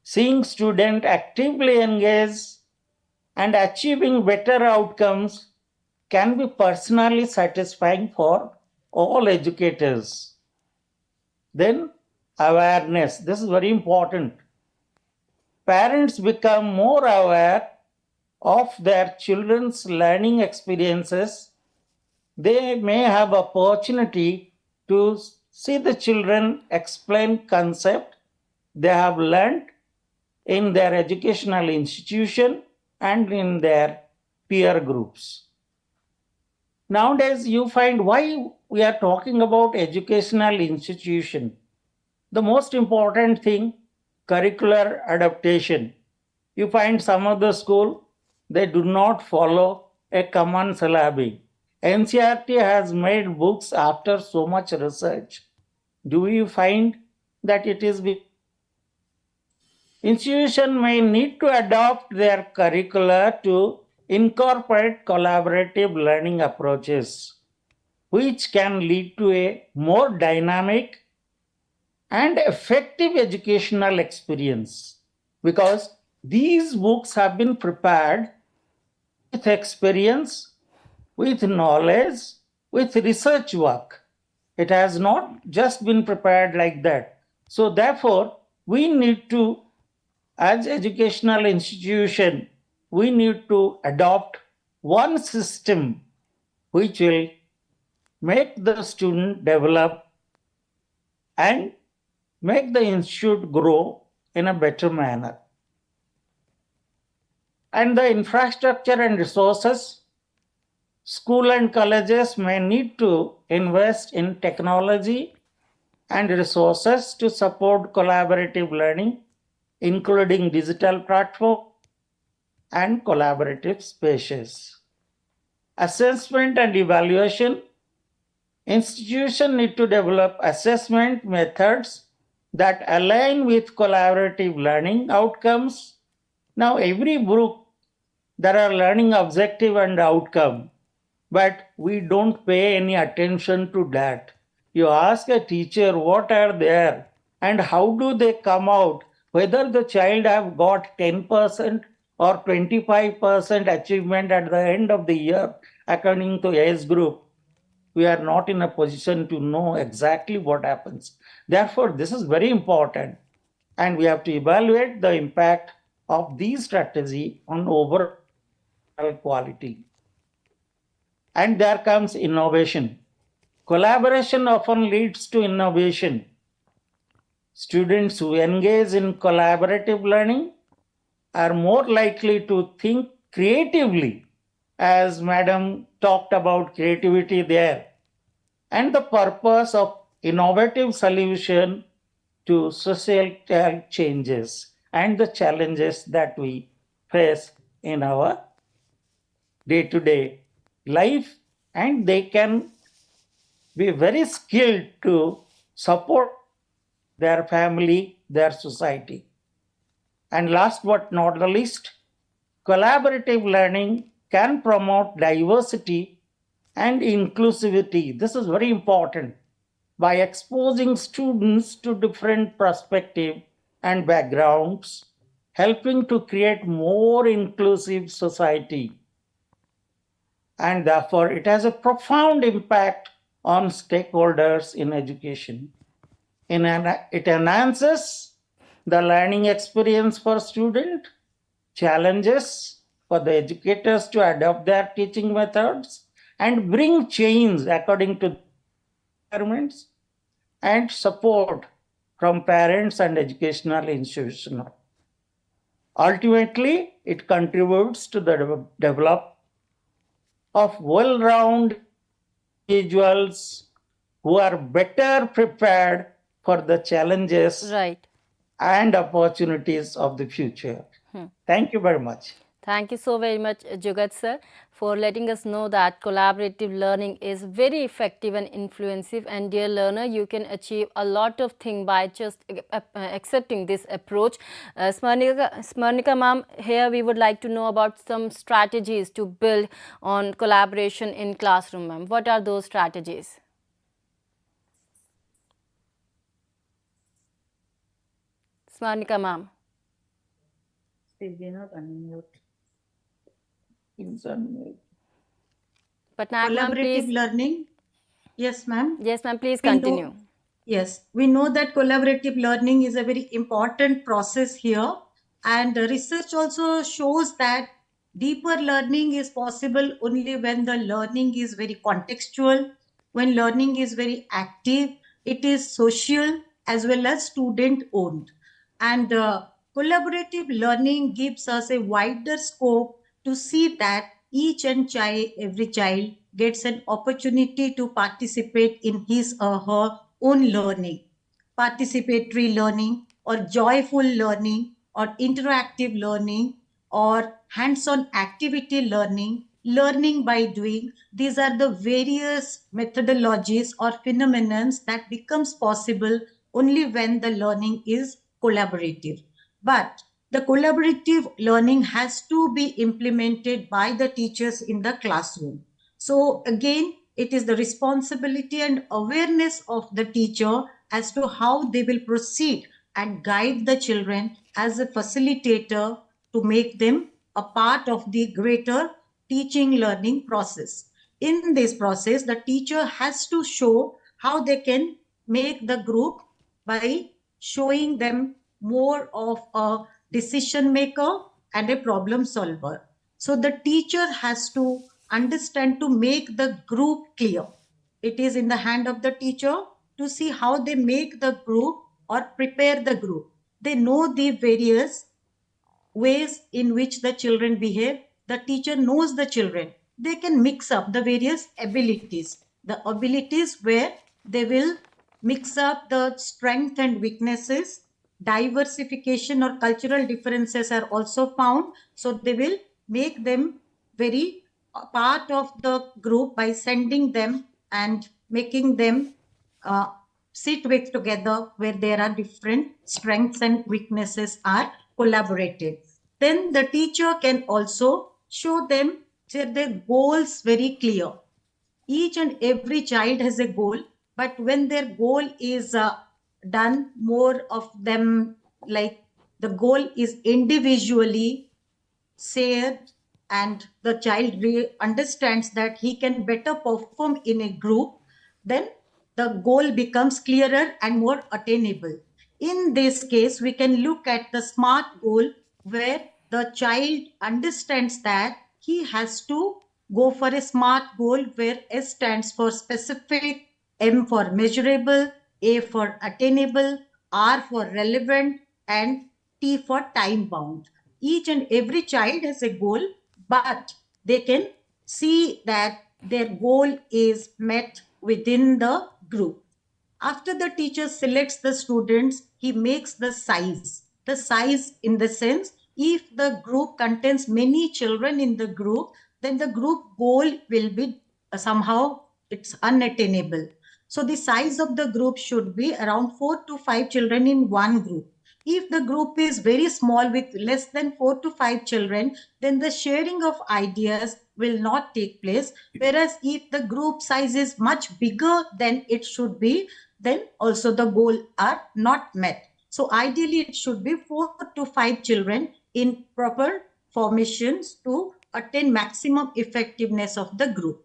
seeing student actively engage and achieving better outcomes can be personally satisfying for all educators. Then awareness, this is very important. Parents become more aware of their children's learning experiences. They may have opportunity to see the children explain concept they have learned in their educational institution and in their peer groups. Nowadays, you find why we are talking about educational institution. The most important thing, curricular adaptation. You find some of the school, they do not follow a common syllabus. NCERT has made books after so much research. Do you find that it is institution may need to adopt their curricula to incorporate collaborative learning approaches, which can lead to a more dynamic and effective educational experience, because these books have been prepared with experience, with knowledge, with research work. It has not just been prepared like that. So therefore, we need to, as educational institution, we need to adopt one system which will make the student develop and make the institute grow in a better manner. And the infrastructure and resources, school and colleges may need to invest in technology and resources to support collaborative learning, including digital platform and collaborative spaces. Assessment and evaluation. Institutions need to develop assessment methods that align with collaborative learning outcomes. Now, every book, there are learning objective and outcome, but we don't pay any attention to that. You ask a teacher what are there and how do they come out, whether the child have got 10% or 25% achievement at the end of the year according to age group, we are not in a position to know exactly what happens. Therefore, this is very important, and we have to evaluate the impact of these strategy on overall quality. And there comes innovation. Collaboration often leads to innovation. Students who engage in collaborative learning are more likely to think creatively, as Madam talked about creativity there, and the purpose of innovative solution to societal changes and the challenges that we face in our day-to-day life, and they can be very skilled to support their family, their society. And last but not the least, collaborative learning can promote diversity and inclusivity. This is very important by exposing students to different perspectives and backgrounds, helping to create more inclusive society. And therefore, it has a profound impact on stakeholders in education. It enhances the learning experience for students, challenges for the educators to adopt their teaching methods and bring change according to requirements, and support from parents and educational institutions. Ultimately, it contributes to the development of well-rounded individuals who are better prepared for the challenges Right. and opportunities of the future. Thank you very much. Thank you so very much, Jugat sir, for letting us know that collaborative learning is very effective and influensive. And dear learner, you can achieve a lot of things by just accepting this approach. Smarnika ma'am, here we would like to know about some strategies to build on collaboration in classroom, ma'am. What are those strategies? Smarnika ma'am. Patnaik ma'am, Collaborative please. learning. Yes, ma'am. Yes, ma'am, please We know- continue. Yes, we know that collaborative learning is a very important process here. And research also shows that deeper learning is possible only when the learning is very contextual, when learning is very active, it is social as well as student owned. And collaborative learning gives us a wider scope to see that every child gets an opportunity to participate in his or her own learning, participatory learning or joyful learning or interactive learning or hands-on activity learning, learning by doing. These are the various methodologies or phenomena that becomes possible only when the learning is collaborative. But the collaborative learning has to be implemented by the teachers in the classroom. So again, it is the responsibility and awareness of the teacher as to how they will proceed and guide the children as a facilitator to make them a part of the greater teaching learning process. In this process, the teacher has to show how they can make the group by showing them more of a decision maker and a problem solver. So the teacher has to understand to make the group clear. It is in the hand of the teacher to see how they make the group or prepare the group. They know the various ways in which the children behave. The teacher knows the children. They can mix up the various abilities. The abilities where they will mix up the strength and weaknesses. Diversification or cultural differences are also found. So they will make them very part of the group by sending them and making them sit with together where there are different strengths and weaknesses are collaborated. Then the teacher can also show them their goals very clear. Each and every child has a goal, but when their goal is done, more of them, like the goal is individually shared and the child understands that he can better perform in a group, then the goal becomes clearer and more attainable. In this case, we can look at the SMART goal where the child understands that he has to go for a SMART goal where S stands for specific, M for measurable, A for attainable, R for relevant, and T for time bound. Each and every child has a goal, but they can see that their goal is met within the group. After the teacher selects the students, he makes the size. The size in the sense, if the group contains many children in the group, then the group goal will be somehow it's unattainable. So the size of the group should be around 4 to 5 children in one group. If the group is very small with less than 4 to 5 children, then the sharing of ideas will not take place. Whereas if the group size is much bigger than it should be, then also the goal are not met. So ideally it should be 4 to 5 children in proper formations to attain maximum effectiveness of the group.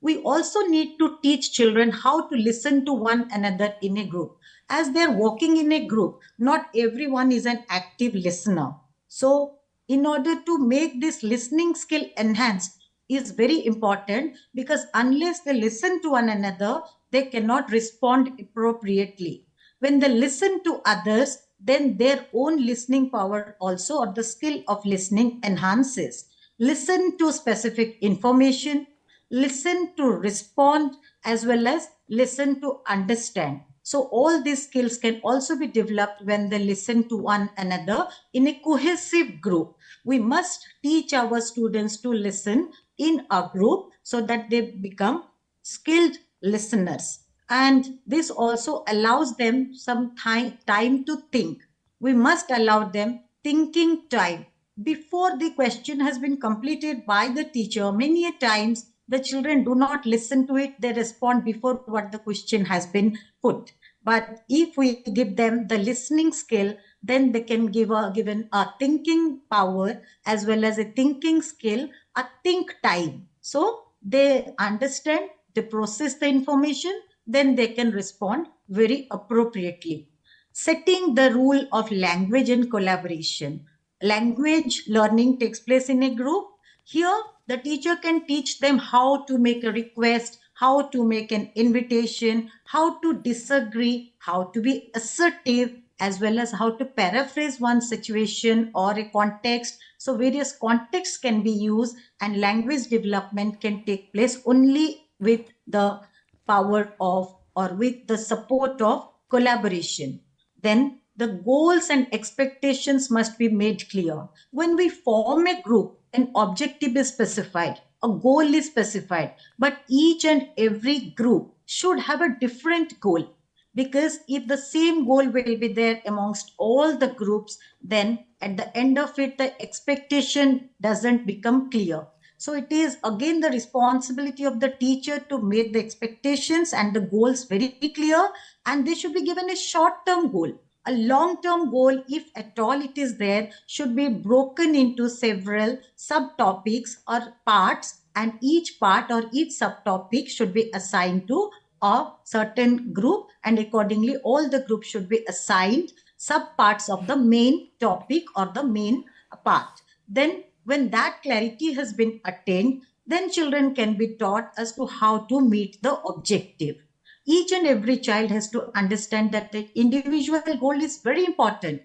We also need to teach children how to listen to one another in a group. As they're walking in a group, not everyone is an active listener. So in order to make this listening skill enhanced, is very important, because unless they listen to one another, they cannot respond appropriately. When they listen to others, then their own listening power also, or the skill of listening, enhances. Listen to specific information, listen to respond, as well as listen to understand. So all these skills can also be developed when they listen to one another in a cohesive group. We must teach our students to listen in a group so that they become skilled listeners. And this also allows them some time to think. We must allow them thinking time. Before the question has been completed by the teacher, many a times the children do not listen to it. They respond before what the question has been put. But if we give them the listening skill, then they can given a thinking power as well as a thinking skill, a think time. So they understand, they process the information, then they can respond very appropriately. Setting the rule of language and collaboration. Language learning takes place in a group. Here, the teacher can teach them how to make a request, how to make an invitation, how to disagree, how to be assertive, as well as how to paraphrase one situation or a context. So various contexts can be used, and language development can take place only with the power of, or with the support of, collaboration. Then the goals and expectations must be made clear. When we form a group, an objective is specified, a goal is specified, but each and every group should have a different goal. Because if the same goal will be there amongst all the groups, then at the end of it, the expectation doesn't become clear. So it is again the responsibility of the teacher to make the expectations and the goals very clear, and they should be given a short-term goal. A long-term goal, if at all it is there, should be broken into several subtopics or parts, and each part or each subtopic should be assigned to a certain group, and accordingly all the groups should be assigned subparts of the main topic or the main part. Then when that clarity has been attained, then children can be taught as to how to meet the objective. Each and every child has to understand that the individual goal is very important,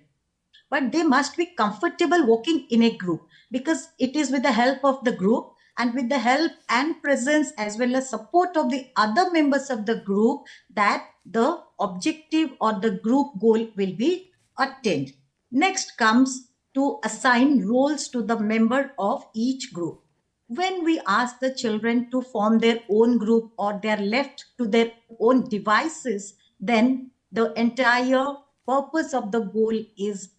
but they must be comfortable working in a group, because it is with the help of the group and with the help and presence as well as support of the other members of the group that the objective or the group goal will be attained. Next comes to assign roles to the member of each group. When we ask the children to form their own group or they are left to their own devices, then the entire purpose of the goal is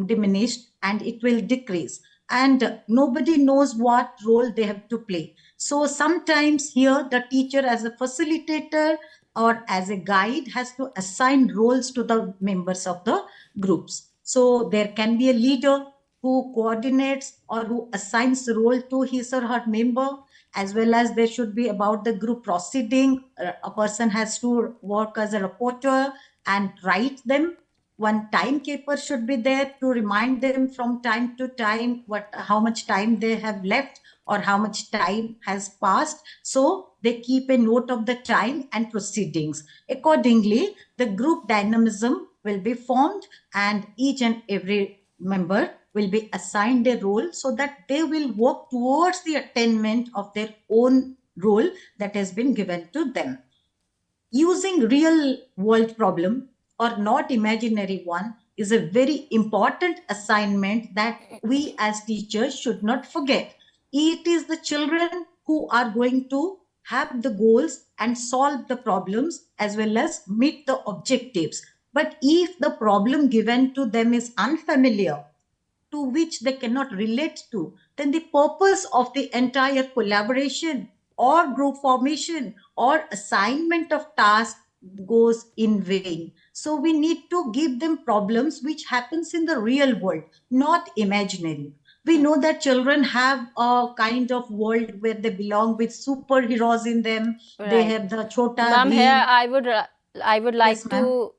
diminished and it will decrease, and nobody knows what role they have to play. So sometimes here the teacher as a facilitator or as a guide has to assign roles to the members of the groups. So there can be a leader who coordinates or who assigns role to his or her member, as well as there should be about the group proceeding. A person has to work as a reporter and write them. One timekeeper should be there to remind them from time to time how much time they have left or how much time has passed. So they keep a note of the time and proceedings. Accordingly, the group dynamism will be formed and each and every member will be assigned a role so that they will work towards the attainment of their own role that has been given to them. Using real world problem or not imaginary one is a very important assignment that we as teachers should not forget. It is the children who are going to have the goals and solve the problems as well as meet the objectives. But if the problem given to them is unfamiliar, to which they cannot relate to, then the purpose of the entire collaboration or group formation or assignment of tasks goes in vain. So we need to give them problems which happens in the real world, not imaginary. We know that children have a kind of world where they belong with superheroes in them. They Right. have the Chota Ma'am, Bheem. here I would like Yes, ma'am. to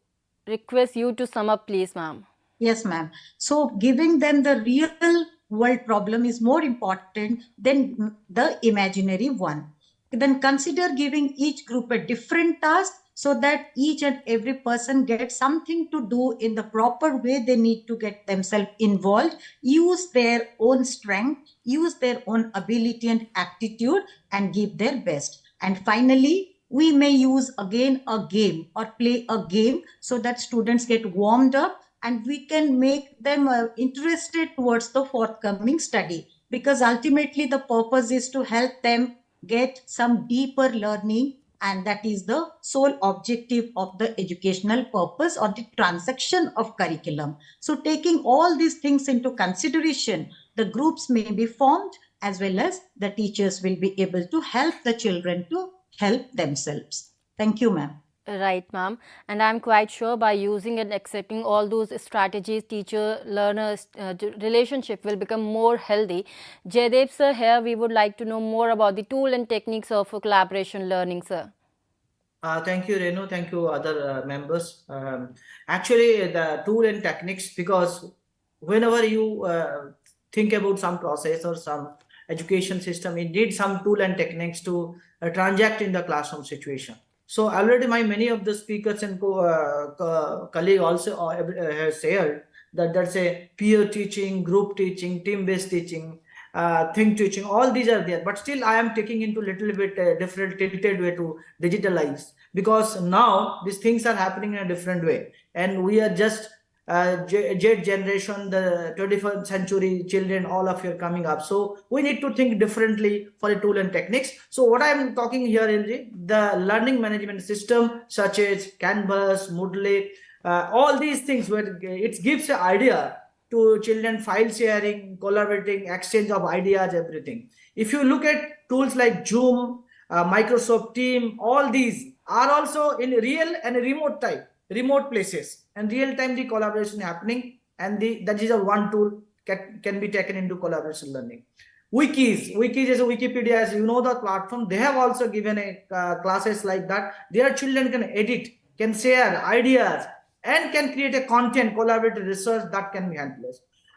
request you to sum up, please, ma'am. Yes, ma'am. So giving them the real world problem is more important than the imaginary one. Then consider giving each group a different task so that each and every person gets something to do in the proper way. They need to get themselves involved, use their own strength, use their own ability and aptitude, and give their best. And finally, we may use again a game or play a game so that students get warmed up and we can make them interested towards the forthcoming study, because ultimately the purpose is to help them get some deeper learning, and that is the sole objective of the educational purpose or the transaction of curriculum. So taking all these things into consideration, the groups may be formed as well as the teachers will be able to help the children to help themselves. Thank you, ma'am. Right, ma'am. And I'm quite sure by using and accepting all those strategies, teacher-learner relationship will become more healthy. Jaydev sir, here we would like to know more about the tool and techniques of collaboration learning, sir. Thank you, Renu. Thank you, other members. Actually, the tool and techniques, because whenever you think about some process or some education system, it needs some tool and techniques to transact in the classroom situation. So already many of the speakers and colleague also have shared that there's a peer teaching, group teaching, team-based teaching, think teaching, all these are there. But still I am taking into little bit different tilted way to digitalize, because now these things are happening in a different way. And we are just Z generation, the 21st century children, all of you are coming up. So we need to think differently for the tool and techniques. So what I am talking here is the learning management system such as Canvas, Moodle, all these things where it gives an idea to children, file sharing, collaborating, exchange of ideas, everything. If you look at tools like Zoom, Microsoft Team, all these are also in real and remote remote places, and real time the collaboration happening, and that is a one tool can be taken into collaboration learning. Wikis is a Wikipedia, as you know, the platform, they have also given a classes like that. Their children can edit, can share ideas, and can create a content, collaborative research that can be handled.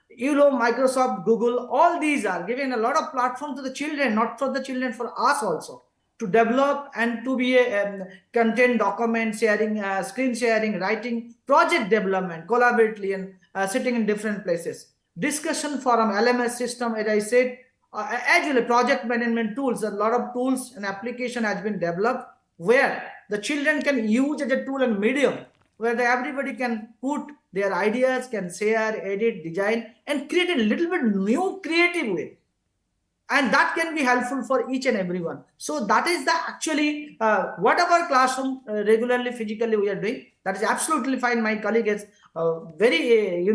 You know, Microsoft, Google, all these are giving a lot of platform to the children, not for the children, for us also, to develop and to be a content, document sharing, screen sharing, writing, project development, collaboratively, and sitting in different places. Discussion forum, LMS system, as I said, actually project management tools, a lot of tools and application has been developed where the children can use as a tool and medium, where everybody can put their ideas, can share, edit, design, and create a little bit new creative way. And that can be helpful for each and everyone. So that is the actually whatever classroom regularly, physically we are doing, that is absolutely fine. My colleague has very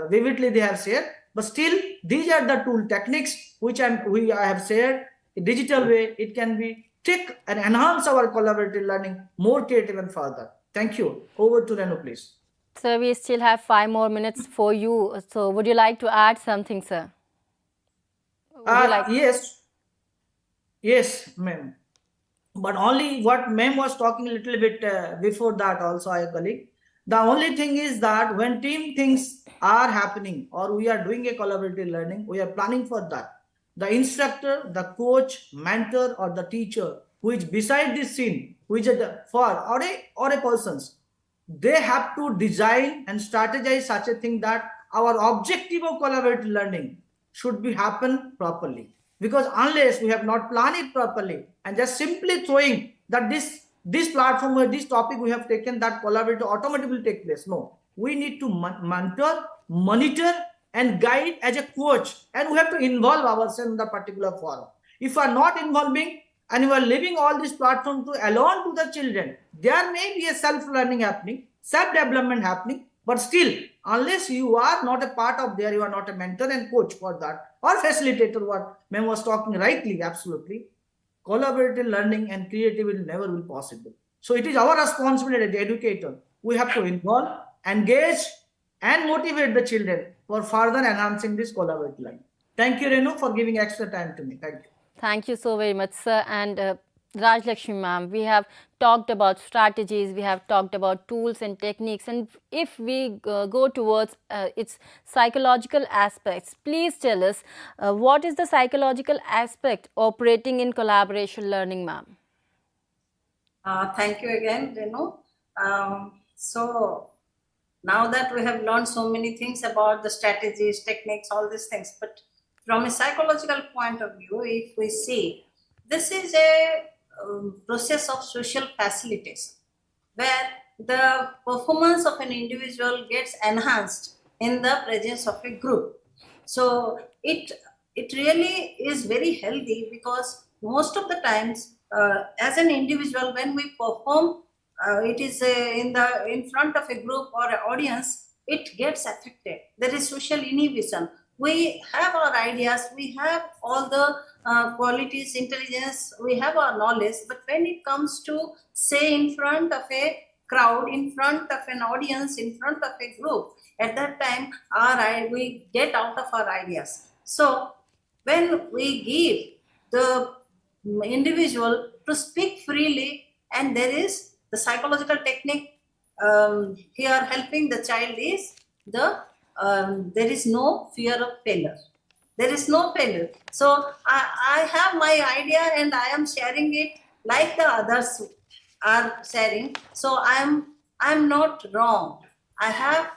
vividly they have shared. But still, these are the tool techniques which I have shared. In digital way, it can be take and enhance our collaborative learning more creative and further. Thank you. Over to Renu, please. Sir, we still have 5 more minutes for you. So would you like to add something, sir? Yes, ma'am. But only what ma'am was talking a little bit before that also, I colleague. The only thing is that when team things are happening or we are doing a collaborative learning, we are planning for that. The instructor, the coach, mentor, or the teacher who is beside this scene, who is or a persons, they have to design and strategize such a thing that our objective of collaborative learning should be happen properly. Because unless we have not planned it properly and just simply throwing that this platform or this topic we have taken, that collaborative automatically will take place. No, we need to monitor and guide as a coach, and we have to involve ourselves in the particular forum. If we are not involving and we are leaving all this platform to alone to the children, there may be a self-learning happening, self-development happening, but still, unless you are not a part of there, you are not a mentor and coach for that, or facilitator, what ma'am was talking rightly, absolutely, collaborative learning and creativity never will possible. So it is our responsibility as the educator. We have to involve, engage, and motivate the children for further enhancing this collaborative learning. Thank you, Renu, for giving extra time to me. Thank you. Thank you so very much, sir. And Raj Lakshmi ma'am, we have talked about strategies, we have talked about tools and techniques, and if we go towards its psychological aspects, please tell us what is the psychological aspect operating in collaboration learning, ma'am? Thank you again, Renu. So now that we have learned so many things about the strategies, techniques, all these things, but from a psychological point of view, if we see, this is a process of social facilitation where the performance of an individual gets enhanced in the presence of a group. So it really is very healthy, because most of the times, as an individual, when we perform, it is in front of a group or an audience, it gets affected. There is social inhibition. We have our ideas, we have all the qualities, intelligence, we have our knowledge, but when it comes to say in front of a crowd, in front of an audience, in front of a group, at that time we get out of our ideas. So when we give the individual to speak freely, and there is the psychological technique here helping the child is there is no fear of failure. There is no failure. So I have my idea and I am sharing it like the others are sharing. So I'm not wrong. I have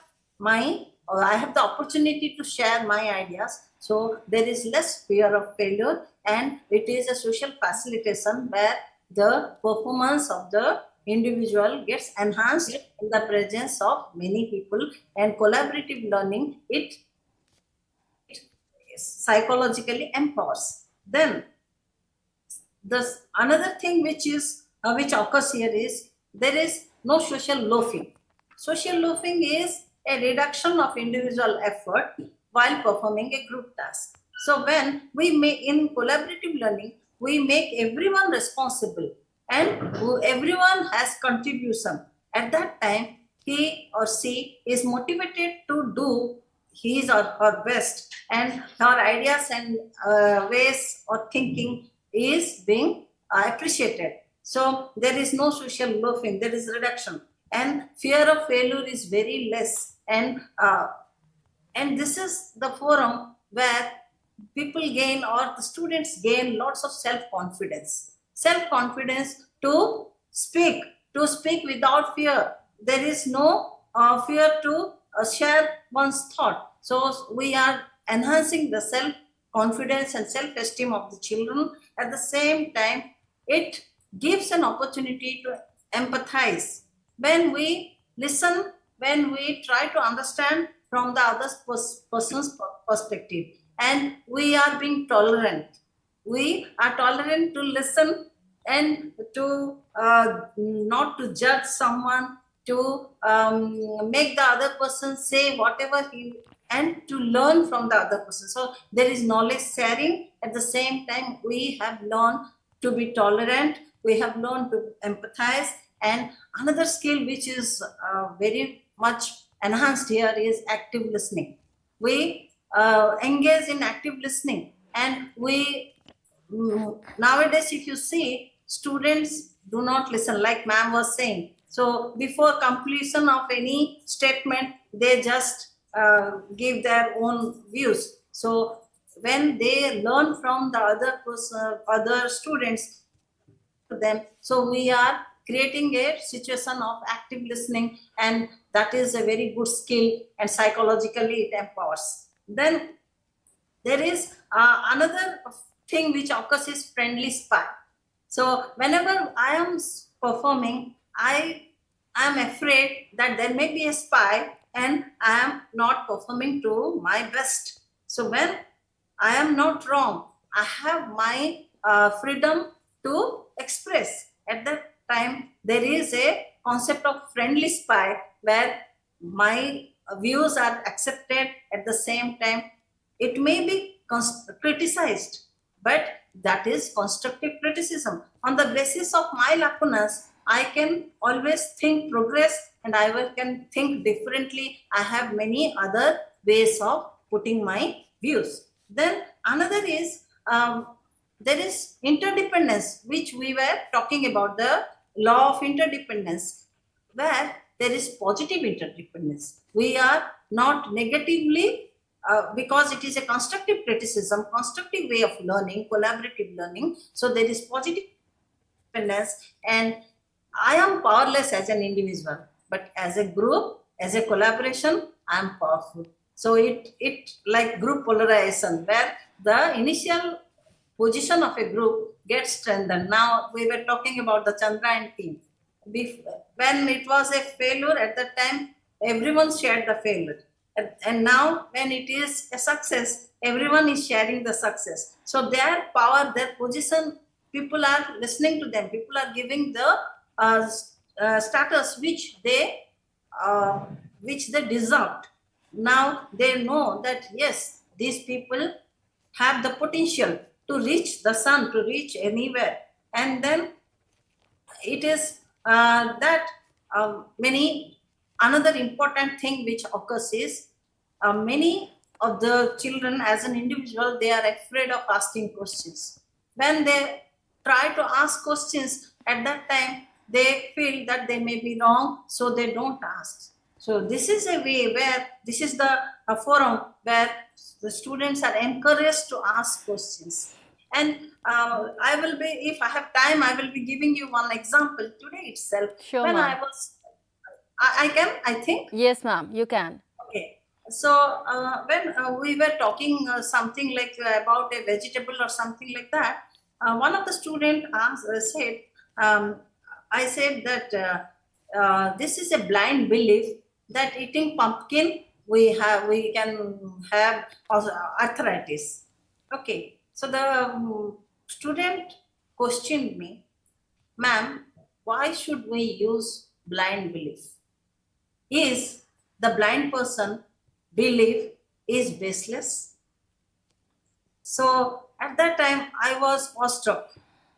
the opportunity to share my ideas. So there is less fear of failure, and it is a social facilitation where the performance of the individual gets enhanced in the presence of many people. And collaborative learning, it psychologically empowers. Then this another thing which occurs here is there is no social loafing. Social loafing is a reduction of individual effort while performing a group task. So when we make in collaborative learning, we make everyone responsible and everyone has contribution. At that time, he or she is motivated to do his or her best, and her ideas and ways of thinking is being appreciated. So there is no social loafing, there is reduction, and fear of failure is very less. And this is the forum where people gain, or the students gain, lots of self-confidence. Self-confidence to speak without fear. There is no fear to share one's thought. So we are enhancing the self-confidence and self-esteem of the children. At the same time, it gives an opportunity to empathize. When we listen, when we try to understand from the other person's perspective, and we are being tolerant. We are tolerant to listen and to not to judge someone, to make the other person say whatever and to learn from the other person. So there is knowledge sharing. At the same time, we have learned to be tolerant, we have learned to empathize. And another skill which is very much enhanced here is active listening. We engage in active listening, and we nowadays, if you see, students do not listen, like ma'am was saying. So before completion of any statement, they just give their own views. So when they learn from the other students, them, so we are creating a situation of active listening, and that is a very good skill, and psychologically it empowers. Then there is another thing which occurs is friendly spy. So whenever I am performing, I am afraid that there may be a spy and I am not performing to my best. So when I am not wrong, I have my freedom to express. At that time, there is a concept of friendly spy where my views are accepted. At the same time, it may be criticized, but that is constructive criticism. On the basis of my lacunas, I can always think progress, and I can think differently. I have many other ways of putting my views. Then another is there is interdependence, which we were talking about, the law of interdependence, where there is positive interdependence. We are not negatively, because it is a constructive criticism, constructive way of learning, collaborative learning. So there is positive independence, and I am powerless as an individual, but as a group, as a collaboration, I am powerful. So it like group polarization, where the initial position of a group gets strengthened. Now we were talking about the Chandrayaan team. When it was a failure at that time, everyone shared the failure. And now when it is a success, everyone is sharing the success. So their power, their position, people are listening to them. People are giving the status which they deserved. Now they know that yes, these people have the potential to reach the sun, to reach anywhere. And then it is that another important thing which occurs is many of the children as an individual, they are afraid of asking questions. When they try to ask questions, at that time they feel that they may be wrong, so they don't ask. So this is a way where this is the forum where the students are encouraged to ask questions. And I will be, if I have time, I will be giving you one example today itself. Sure, When ma'am. I think. Yes, ma'am, you can. Okay. So when we were talking something like about a vegetable or something like that, one of the students said, I said that this is a blind belief that eating pumpkin we can have arthritis. Okay. So the student questioned me, ma'am, why should we use blind belief? Is the blind person belief is baseless? So at that time I was awestruck.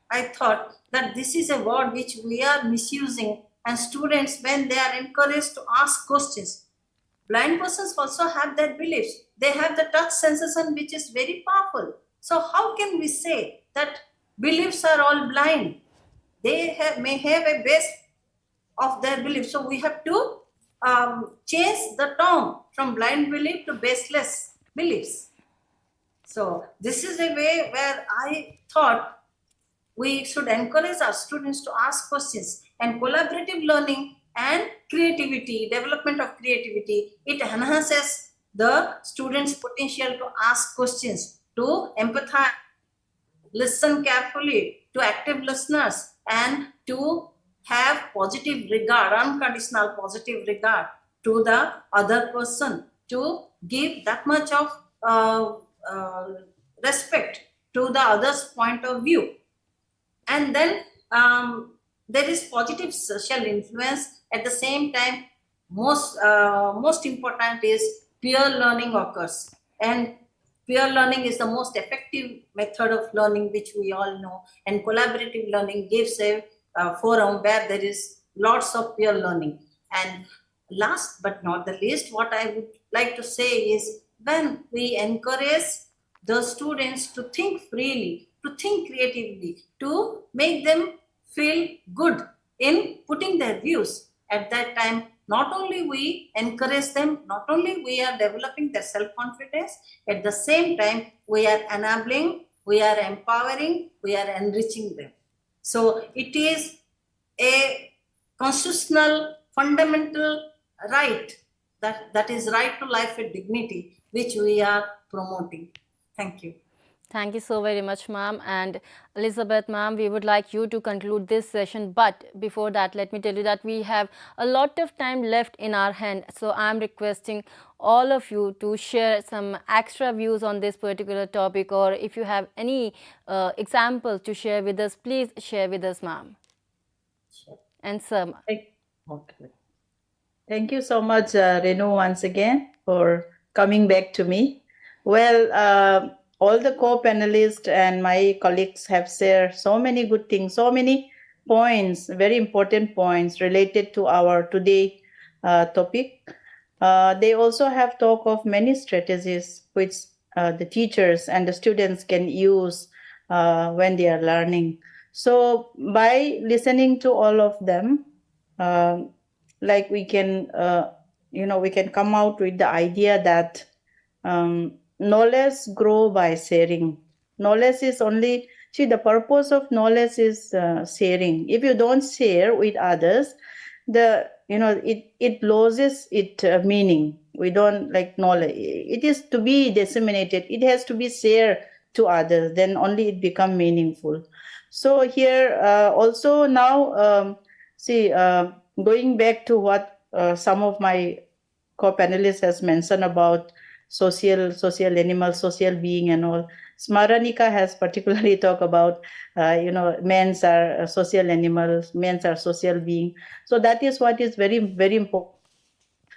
I thought that this is a word which we are misusing, and students, when they are encouraged to ask questions, blind persons also have their beliefs. They have the touch sensation which is very powerful. So how can we say that beliefs are all blind? They may have a base of their belief. So we have to change the term from blind belief to baseless beliefs. So this is a way where I thought we should encourage our students to ask questions, and collaborative learning and creativity, development of creativity, it enhances the students' potential to ask questions, to empathize, listen carefully, to active listeners, and to have positive regard, unconditional positive regard to the other person, to give that much of respect to the other's point of view. And then there is positive social influence. At the same time, most important is peer learning occurs, and peer learning is the most effective method of learning, which we all know, and collaborative learning gives a forum where there is lots of peer learning. And last but not the least, what I would like to say is, when we encourage the students to think freely, to think creatively, to make them feel good in putting their views, at that time not only we encourage them, not only we are developing their self-confidence, at the same time we are enabling, we are empowering, we are enriching them. So it is a constitutional fundamental right, that is right to life with dignity, which we are promoting. Thank you. Thank you so very much, ma'am. And Elizabeth, ma'am, we would like you to conclude this session. But before that, let me tell you that we have a lot of time left in our hand. So I'm requesting all of you to share some extra views on this particular topic, or if you have any examples to share with us, please share with us, ma'am. Sure. And sir. Okay. Thank you so much, Renu, once again for coming back to me. Well, all the co-panelists and my colleagues have shared so many good things, so many points, very important points related to our today topic. They also have talked of many strategies which the teachers and the students can use when they are learning. So by listening to all of them, like we can we can come out with the idea that knowledge grow by sharing. Knowledge is only, see, the purpose of knowledge is sharing. If you don't share with others, the it loses its meaning. We don't like knowledge, it is to be disseminated, it has to be shared to others, then only it become meaningful. So here also now see going back to what some of my co-panelists has mentioned about social animal, social being and all. Smaranika has particularly talked about men's are social animals, men's are social being. So that is what is very, very important.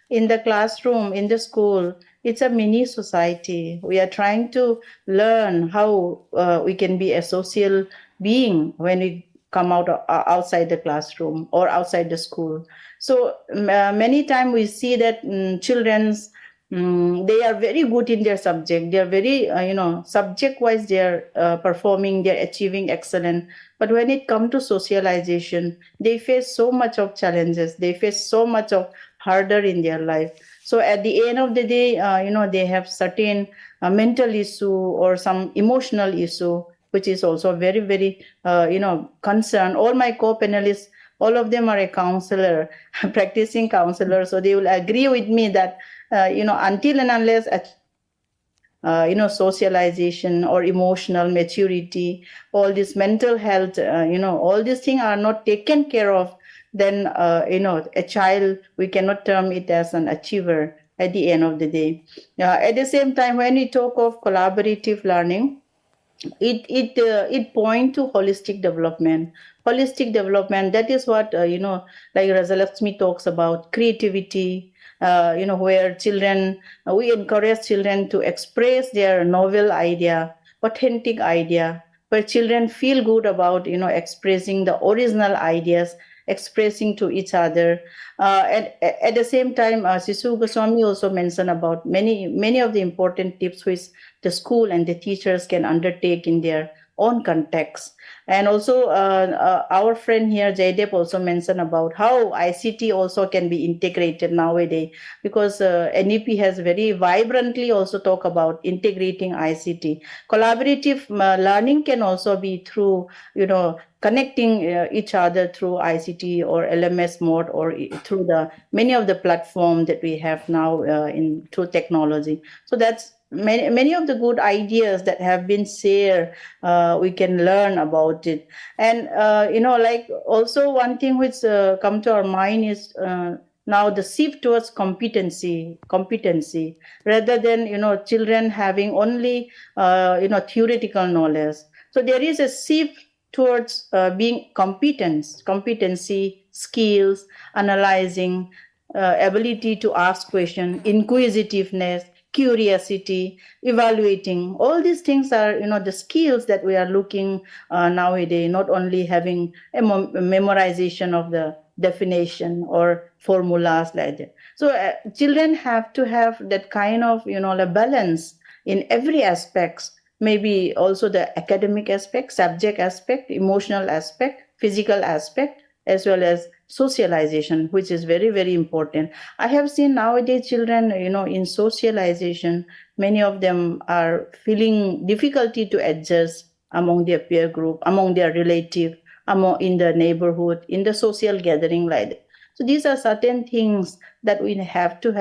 In the classroom, in the school, it's a mini society. We are trying to learn how we can be a social being when we come out outside the classroom or outside the school. So many times we see that children's they are very good in their subject. They are very, subject wise, they are performing, they are achieving excellent. But when it comes to socialization, they face so much of challenges. They face so much of harder in their life. So at the end of the day, they have certain mental issue or some emotional issue, which is also very, very, concern. All my co-panelists, all of them are a counselor, practicing counselor. So they will agree with me that, until and unless socialization or emotional maturity, all this mental health, all these things are not taken care of, then a child, we cannot term it as an achiever at the end of the day. At the same time, when we talk of collaborative learning, it point to holistic development. Holistic development, that is what like Rajalakshmi talks about creativity, where children, we encourage children to express their novel idea, authentic idea, where children feel good about expressing the original ideas, expressing to each other. At the same time, Sisu Goswami also mentioned about many of the important tips which the school and the teachers can undertake in their own context. And also our friend here, Jaydev, also mentioned about how ICT also can be integrated nowadays, because NEP has very vibrantly also talk about integrating ICT. Collaborative learning can also be through, connecting each other through ICT or LMS mode, or through the many of the platforms that we have now in through technology. So that's many of the good ideas that have been shared. We can learn about it. And like also one thing which come to our mind is now the shift towards competency rather than children having only theoretical knowledge. So there is a shift towards being competency, skills, analyzing, ability to ask questions, inquisitiveness, curiosity, evaluating. All these things are, the skills that we are looking nowadays, not only having a memorization of the definition or formulas like that. So children have to have that kind of, the balance in every aspects, maybe also the academic aspect, subject aspect, emotional aspect, physical aspect, as well as socialization, which is very, very important. I have seen nowadays children, in socialization, many of them are feeling difficulty to adjust among their peer group, among their relative, in the neighborhood, in the social gathering like that. So these are certain things that we have to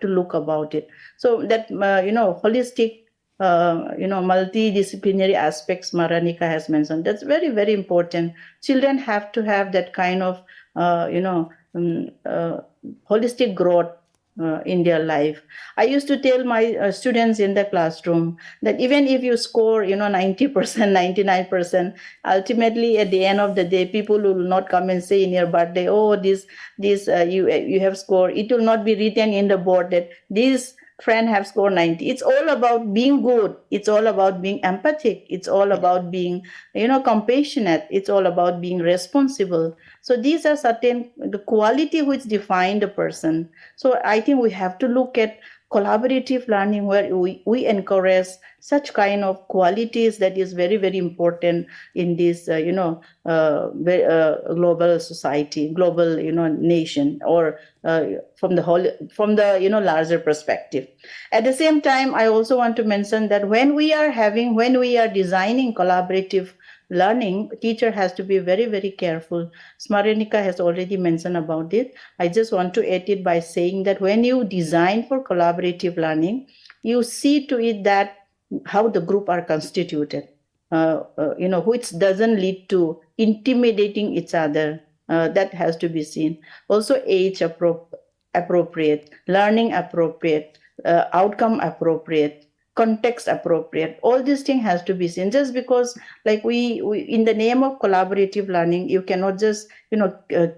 look about it. So that, holistic, multidisciplinary aspects Maranika has mentioned. That's very, very important. Children have to have that kind of, holistic growth in their life. I used to tell my students in the classroom that even if you score, 90%, 99%, ultimately at the end of the day, people will not come and say in your birthday, oh, this you have scored. It will not be written in the board that this friend have scored 90. It's all about being good. It's all about being empathic. It's all about being, compassionate. It's all about being responsible. So these are certain the quality which define the person. So I think we have to look at collaborative learning where we encourage such kind of qualities that is very, very important in this, global society, global, nation, or from the larger perspective. At the same time, I also want to mention that when we are designing collaborative learning, teacher has to be very, very careful. Smarenika has already mentioned about it. I just want to add it by saying that when you design for collaborative learning, you see to it that how the group are constituted, which doesn't lead to intimidating each other. That has to be seen. Also, age appropriate, learning appropriate, outcome appropriate, context appropriate. All these things has to be seen. Just because, like we in the name of collaborative learning, you cannot just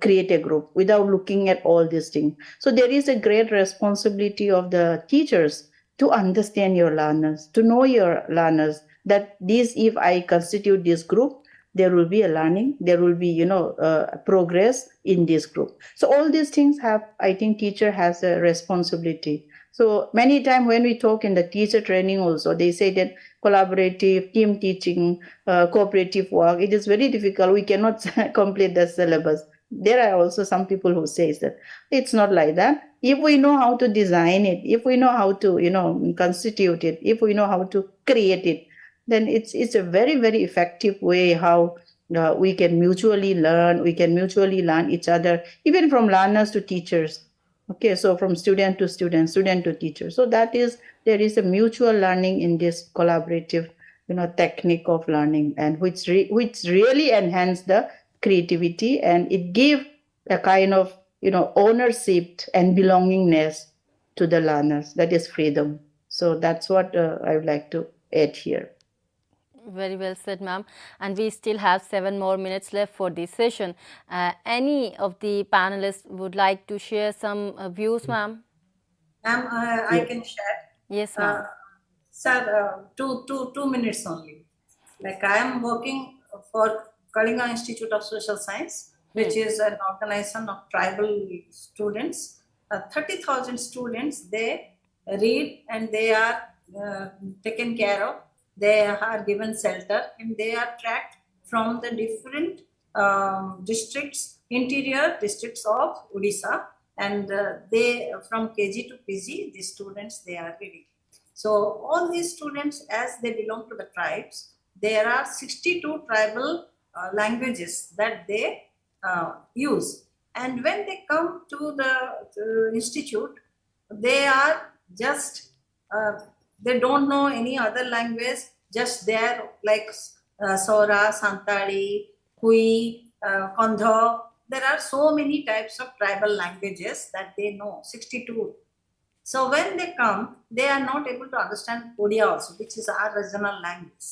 create a group without looking at all these things. So there is a great responsibility of the teachers to understand your learners, to know your learners, that if I constitute this group, there will be a learning, there will be progress in this group. So all these things I think teacher has a responsibility. So many times when we talk in the teacher training also, they say that collaborative, team teaching, cooperative work, it is very difficult. We cannot complete the syllabus. There are also some people who say that it's not like that. If we know how to design it, if we know how to, constitute it, if we know how to create it, then it's a very, very effective way how we can mutually learn each other, even from learners to teachers. Okay, so from student to student, student to teacher. So there is a mutual learning in this collaborative, technique of learning, and which really enhance the creativity, and it give a kind of, ownership and belongingness to the learners. That is freedom. So that's what I would like to add here. Very well said, ma'am. And we still have 7 more minutes left for this session. Any of the panelists would like to share some views, ma'am? Ma'am, I can share. Yes, ma'am. Sir, 2 minutes only. Like I am working for Kalinga Institute of Social Science, which is an organization of tribal students. 30,000 students, they read and they are taken care of. They are given shelter and they are tracked from the different districts, interior districts of Odisha, and they from KG to PG, the students, they are reading. So all these students, as they belong to the tribes, there are 62 tribal languages that they use. And when they come to the institute, they are just they don't know any other language, just there like Sora, Santali, Kui, Kandha. There are so many types of tribal languages that they know, 62. So when they come, they are not able to understand Odia also, which is our regional language.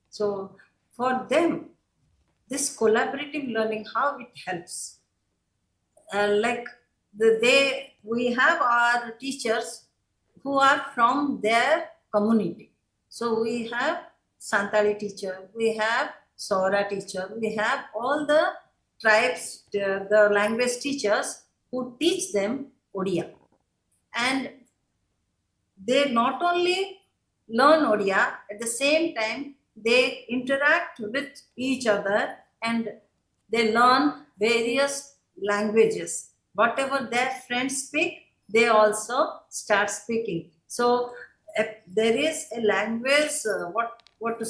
So for them, this collaborative learning, how it helps. We have our teachers who are from their community. So we have Santali teacher, we have Sora teacher, we have all the tribes, the language teachers who teach them Odia. And they not only learn Odia, at the same time, they interact with each other and they learn various languages. Whatever their friends speak, they also start speaking. So there is a language,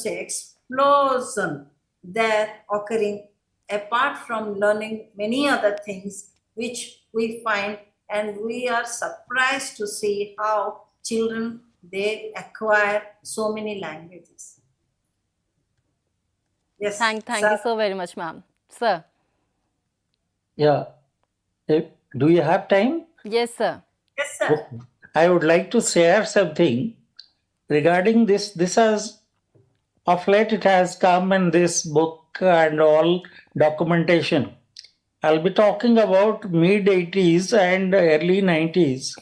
explosion there occurring apart from learning many other things which we find, and we are surprised to see how children, they acquire so many languages. Yes. Thank you so very much, ma'am. Sir. Yeah. Do you have time? Yes, sir. Yes, sir. I would like to share something regarding this. This has, of late, it has come in this book and all documentation. I'll be talking about mid-80s and early 90s.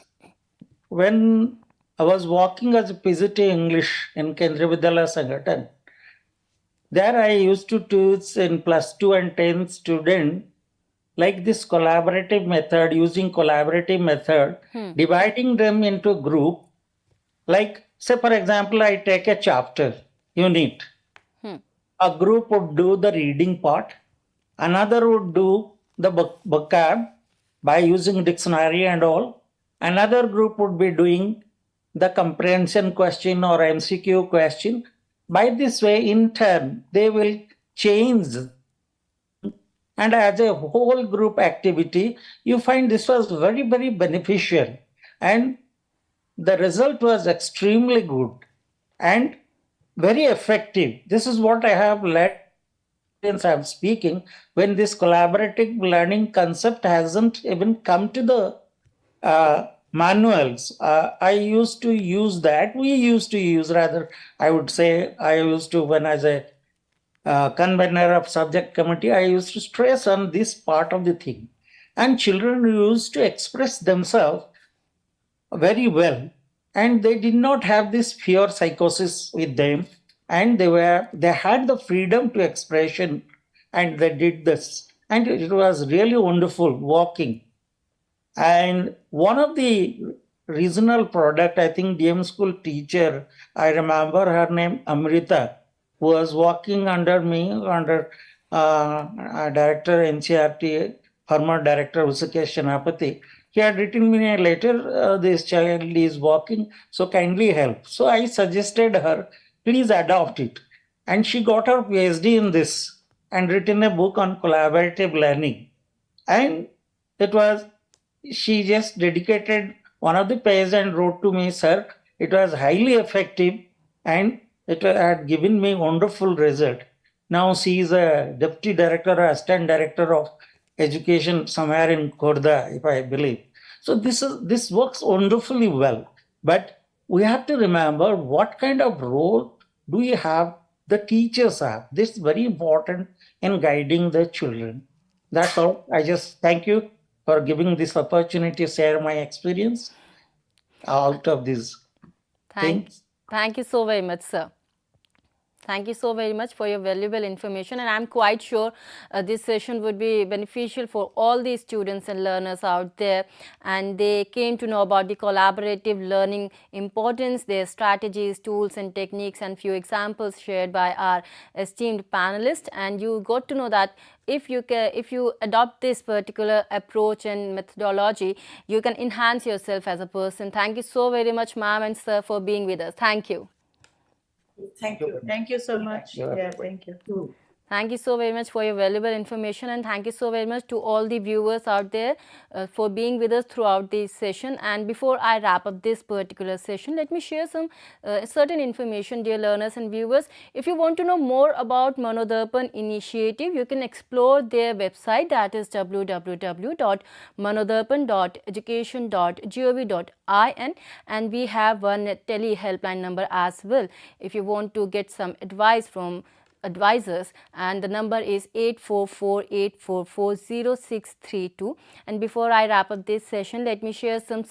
When I was working as a PGT English in Kendriya Vidyalaya Sangathan, there I used to teach in plus 2 and 10 student like this collaborative method, using collaborative method, dividing them into group Like, say, for example, I take a chapter, unit. A group would do the reading part, another would do the vocab by using dictionary and all. Another group would be doing the comprehension question or MCQ question. By this way, in turn, they will change. And as a whole group activity, you find this was very, very beneficial. And the result was extremely good and very effective. This is what I have learned since I'm speaking, when this collaborative learning concept hasn't even come to the manuals. I used to use that. We used to use, rather, I would say, I used to, when as a convener of subject committee, I used to stress on this part of the thing. And children used to express themselves very well. And they did not have this fear psychosis with them. And they had the freedom to expression, and they did this. And it was really wonderful walking. And one of the regional product, I think DM school teacher, I remember her name Amrita, was working under me, under Director NCERT, former Director Usikesh Shanapati. He had written me a letter, this child is walking, so kindly help. So I suggested her, please adopt it. And she got her PhD in this and written a book on collaborative learning. And it was, she just dedicated one of the pages and wrote to me, sir, it was highly effective and it had given me wonderful result. Now she is a deputy director or assistant director of education somewhere in Khordha, if I believe. So this works wonderfully well. But we have to remember what kind of role do we have, the teachers have. This is very important in guiding the children. That's all. I just thank you for giving this opportunity to share my experience out of these things. Thank you so very much, sir. Thank you so very much for your valuable information, and I'm quite sure this session would be beneficial for all the students and learners out there, and they came to know about the collaborative learning importance, their strategies, tools and techniques, and few examples shared by our esteemed panelists. And you got to know that if you adopt this particular approach and methodology, you can enhance yourself as a person. Thank you so very much, ma'am and sir, for being with us. Thank you. Thank you. Thank you so much. Yeah, thank you. Thank you so very much for your valuable information, and thank you so very much to all the viewers out there for being with us throughout this session. And before I wrap up this particular session, let me share some certain information, dear learners and viewers. If you want to know more about Manodarpan initiative, you can explore their website, that is www.manodarpan.education.gov.in, and we have one tele helpline number as well if you want to get some advice from advisors, and the number is 844-844-0632. And before I wrap up this session, let me share some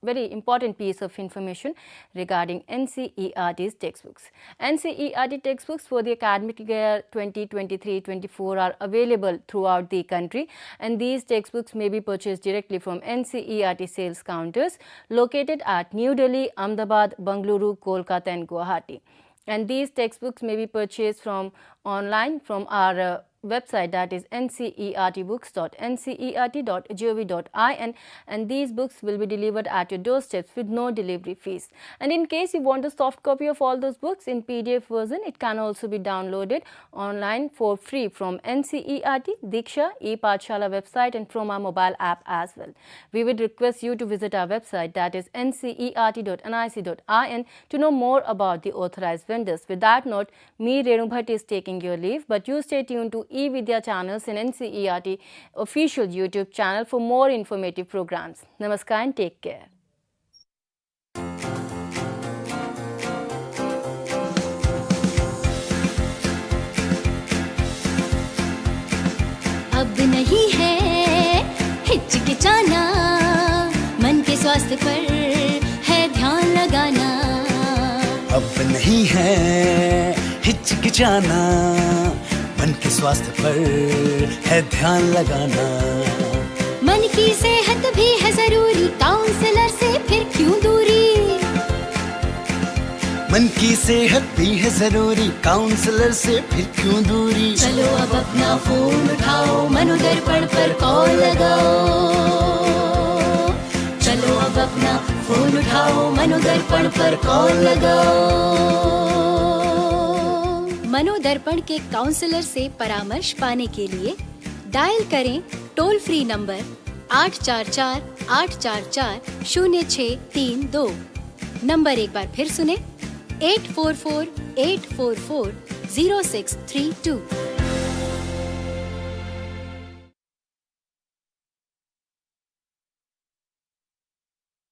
very important piece of information regarding NCERT's textbooks. NCERT textbooks for the academic year 2023-24 are available throughout the country, and these textbooks may be purchased directly from NCERT sales counters located at New Delhi, Ahmedabad, Bengaluru, Kolkata and Guwahati. And these textbooks may be purchased from online from our website, that is ncertbooks.ncert.gov.in, and these books will be delivered at your doorsteps with no delivery fees. And in case you want a soft copy of all those books in PDF version, it can also be downloaded online for free from NCERT, Diksha, e-Paricharcha website and from our mobile app as well. We would request you to visit our website, that is ncert.nic.in, to know more about the authorized vendors. With that note, me Renu Bhatt is taking your leave, but you stay tuned to eVidya channels and NCERT official YouTube channel for more informative programs. Namaskar and take care. अब नहीं है हिचकिचाना, मन के स्वास्थ्य पर है ध्यान लगाना। अब नहीं है हिचकिचाना, मन के स्वास्थ्य पर है ध्यान लगाना। मन की सेहत भी है जरूरी, काउंसलर से फिर क्यों दूरी। मन की सेहत भी है जरूरी, काउंसलर से फिर क्यों दूरी। चलो अब अपना फोन उठाओ, मनोदर्पण पर कॉल लगाओ। चलो अब अपना फोन उठाओ, मनोदर्पण पर कॉल लगाओ। मनोदर्पण के काउंसलर से परामर्श पाने के लिए डायल करें टोल फ्री नंबर 844-844-0632। नंबर एक बार फिर सुने 844-844-0632।